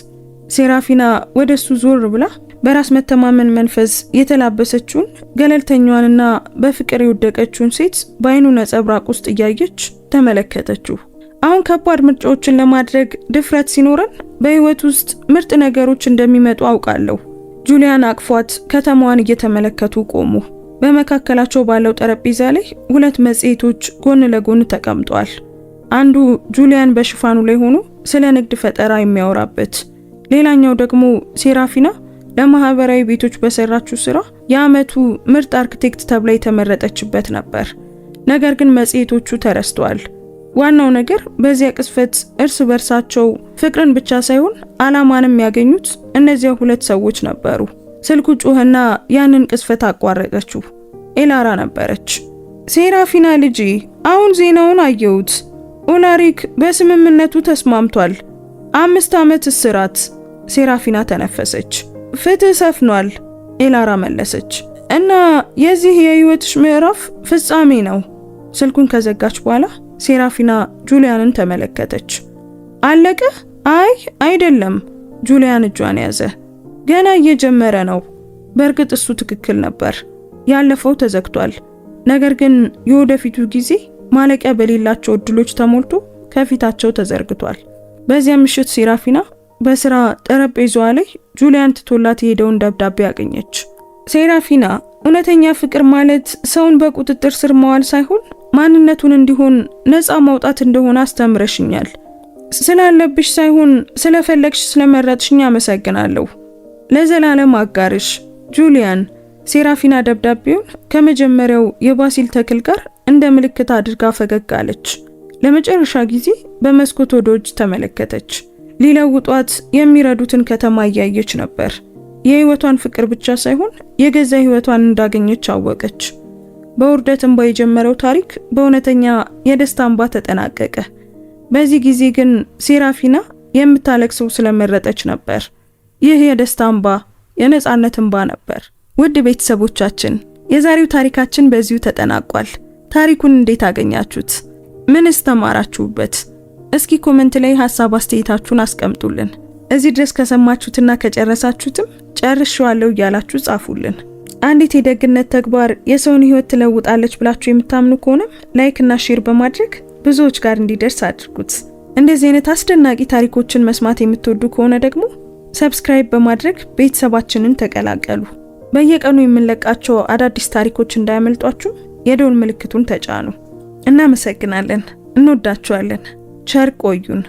ሴራፊና ወደሱ ዞር ብላ በራስ መተማመን መንፈስ የተላበሰችውን ገለልተኛዋንና በፍቅር የወደቀችውን ሴት በአይኑ ነጸብራቅ ውስጥ እያየች ተመለከተችው። አሁን ከባድ ምርጫዎችን ለማድረግ ድፍረት ሲኖረን በህይወት ውስጥ ምርጥ ነገሮች እንደሚመጡ አውቃለሁ። ጁሊያን አቅፏት ከተማዋን እየተመለከቱ ቆሙ። በመካከላቸው ባለው ጠረጴዛ ላይ 2 መጽሔቶች ጎን ለጎን ተቀምጧል። አንዱ ጁሊያን በሽፋኑ ላይ ሆኖ ስለ ንግድ ፈጠራ የሚያወራበት፣ ሌላኛው ደግሞ ሴራፊና ለማህበራዊ ቤቶች በሰራችው ስራ የዓመቱ ምርጥ አርክቴክት ተብላ የተመረጠችበት ነበር። ነገር ግን መጽሔቶቹ ተረስተዋል። ዋናው ነገር በዚያ ቅስፈት እርስ በርሳቸው ፍቅርን ብቻ ሳይሆን ዓላማንም ያገኙት እነዚያ 2 ሰዎች ነበሩ። ስልኩ ጮኸና ያንን ቅስፈት አቋረጠችው። ኤላራ ነበረች። ሴራፊና ልጄ፣ አሁን ዜናውን አየሁት። ኦላሪክ በስምምነቱ ተስማምቷል። 5 ዓመት እስራት። ሴራፊና ተነፈሰች። ፍትህ ሰፍኗል፣ ኤላራ መለሰች። እና የዚህ የህይወትሽ ምዕራፍ ፍጻሜ ነው። ስልኩን ከዘጋች በኋላ ሴራፊና ጁሊያንን ተመለከተች። አለቀ? አይ አይደለም። ጁሊያን እጇን ያዘ። ገና እየጀመረ ነው። በእርግጥ እሱ ትክክል ነበር። ያለፈው ተዘግቷል። ነገር ግን የወደፊቱ ጊዜ ማለቂያ በሌላቸው እድሎች ተሞልቶ ከፊታቸው ተዘርግቷል። በዚያ ምሽት ሴራፊና በስራ ጠረጴዛዋ ላይ ጁሊያን ትቶላት የሄደውን ደብዳቤ አገኘች። ሴራፊና፣ እውነተኛ ፍቅር ማለት ሰውን በቁጥጥር ስር መዋል ሳይሆን ማንነቱን እንዲሆን ነፃ ማውጣት እንደሆነ አስተምረሽኛል። ስላለብሽ ሳይሆን ስለፈለግሽ ስለመረጥሽኝ አመሰግናለሁ። ለዘላለም አጋርሽ ጁሊያን። ሴራፊና ደብዳቤውን ከመጀመሪያው የባሲል ተክል ጋር እንደ ምልክት አድርጋ ፈገግ አለች። ለመጨረሻ ጊዜ በመስኮት ወደ ውጭ ተመለከተች። ሊለውጧት የሚረዱትን ከተማ እያየች ነበር። የህይወቷን ፍቅር ብቻ ሳይሆን የገዛ ህይወቷን እንዳገኘች አወቀች። በውርደት እንባ የጀመረው ታሪክ በእውነተኛ የደስታ እንባ ተጠናቀቀ። በዚህ ጊዜ ግን ሴራፊና የምታለቅሰው ስለመረጠች ነበር። ይህ የደስታ እንባ የነጻነት እንባ ነበር። ውድ ቤተሰቦቻችን፣ የዛሬው ታሪካችን በዚሁ ተጠናቋል። ታሪኩን እንዴት አገኛችሁት? ምንስ ተማራችሁበት? እስኪ ኮሜንት ላይ ሐሳብ አስተያየታችሁን አስቀምጡልን። እዚህ ድረስ ከሰማችሁትና ከጨረሳችሁትም ጨርሻለሁ እያላችሁ ጻፉልን። አንዲት የደግነት ተግባር የሰውን ህይወት ትለውጣለች ብላችሁ የምታምኑ ከሆነም ላይክ እና ሼር በማድረግ ብዙዎች ጋር እንዲደርስ አድርጉት። እንደዚህ አይነት አስደናቂ ታሪኮችን መስማት የምትወዱ ከሆነ ደግሞ ሰብስክራይብ በማድረግ ቤተሰባችንን ተቀላቀሉ። በየቀኑ የምንለቃቸው አዳዲስ ታሪኮች እንዳያመልጧችሁ የደወል ምልክቱን ተጫኑ። እናመሰግናለን። እንወዳችኋለን። ቸር ቆዩን።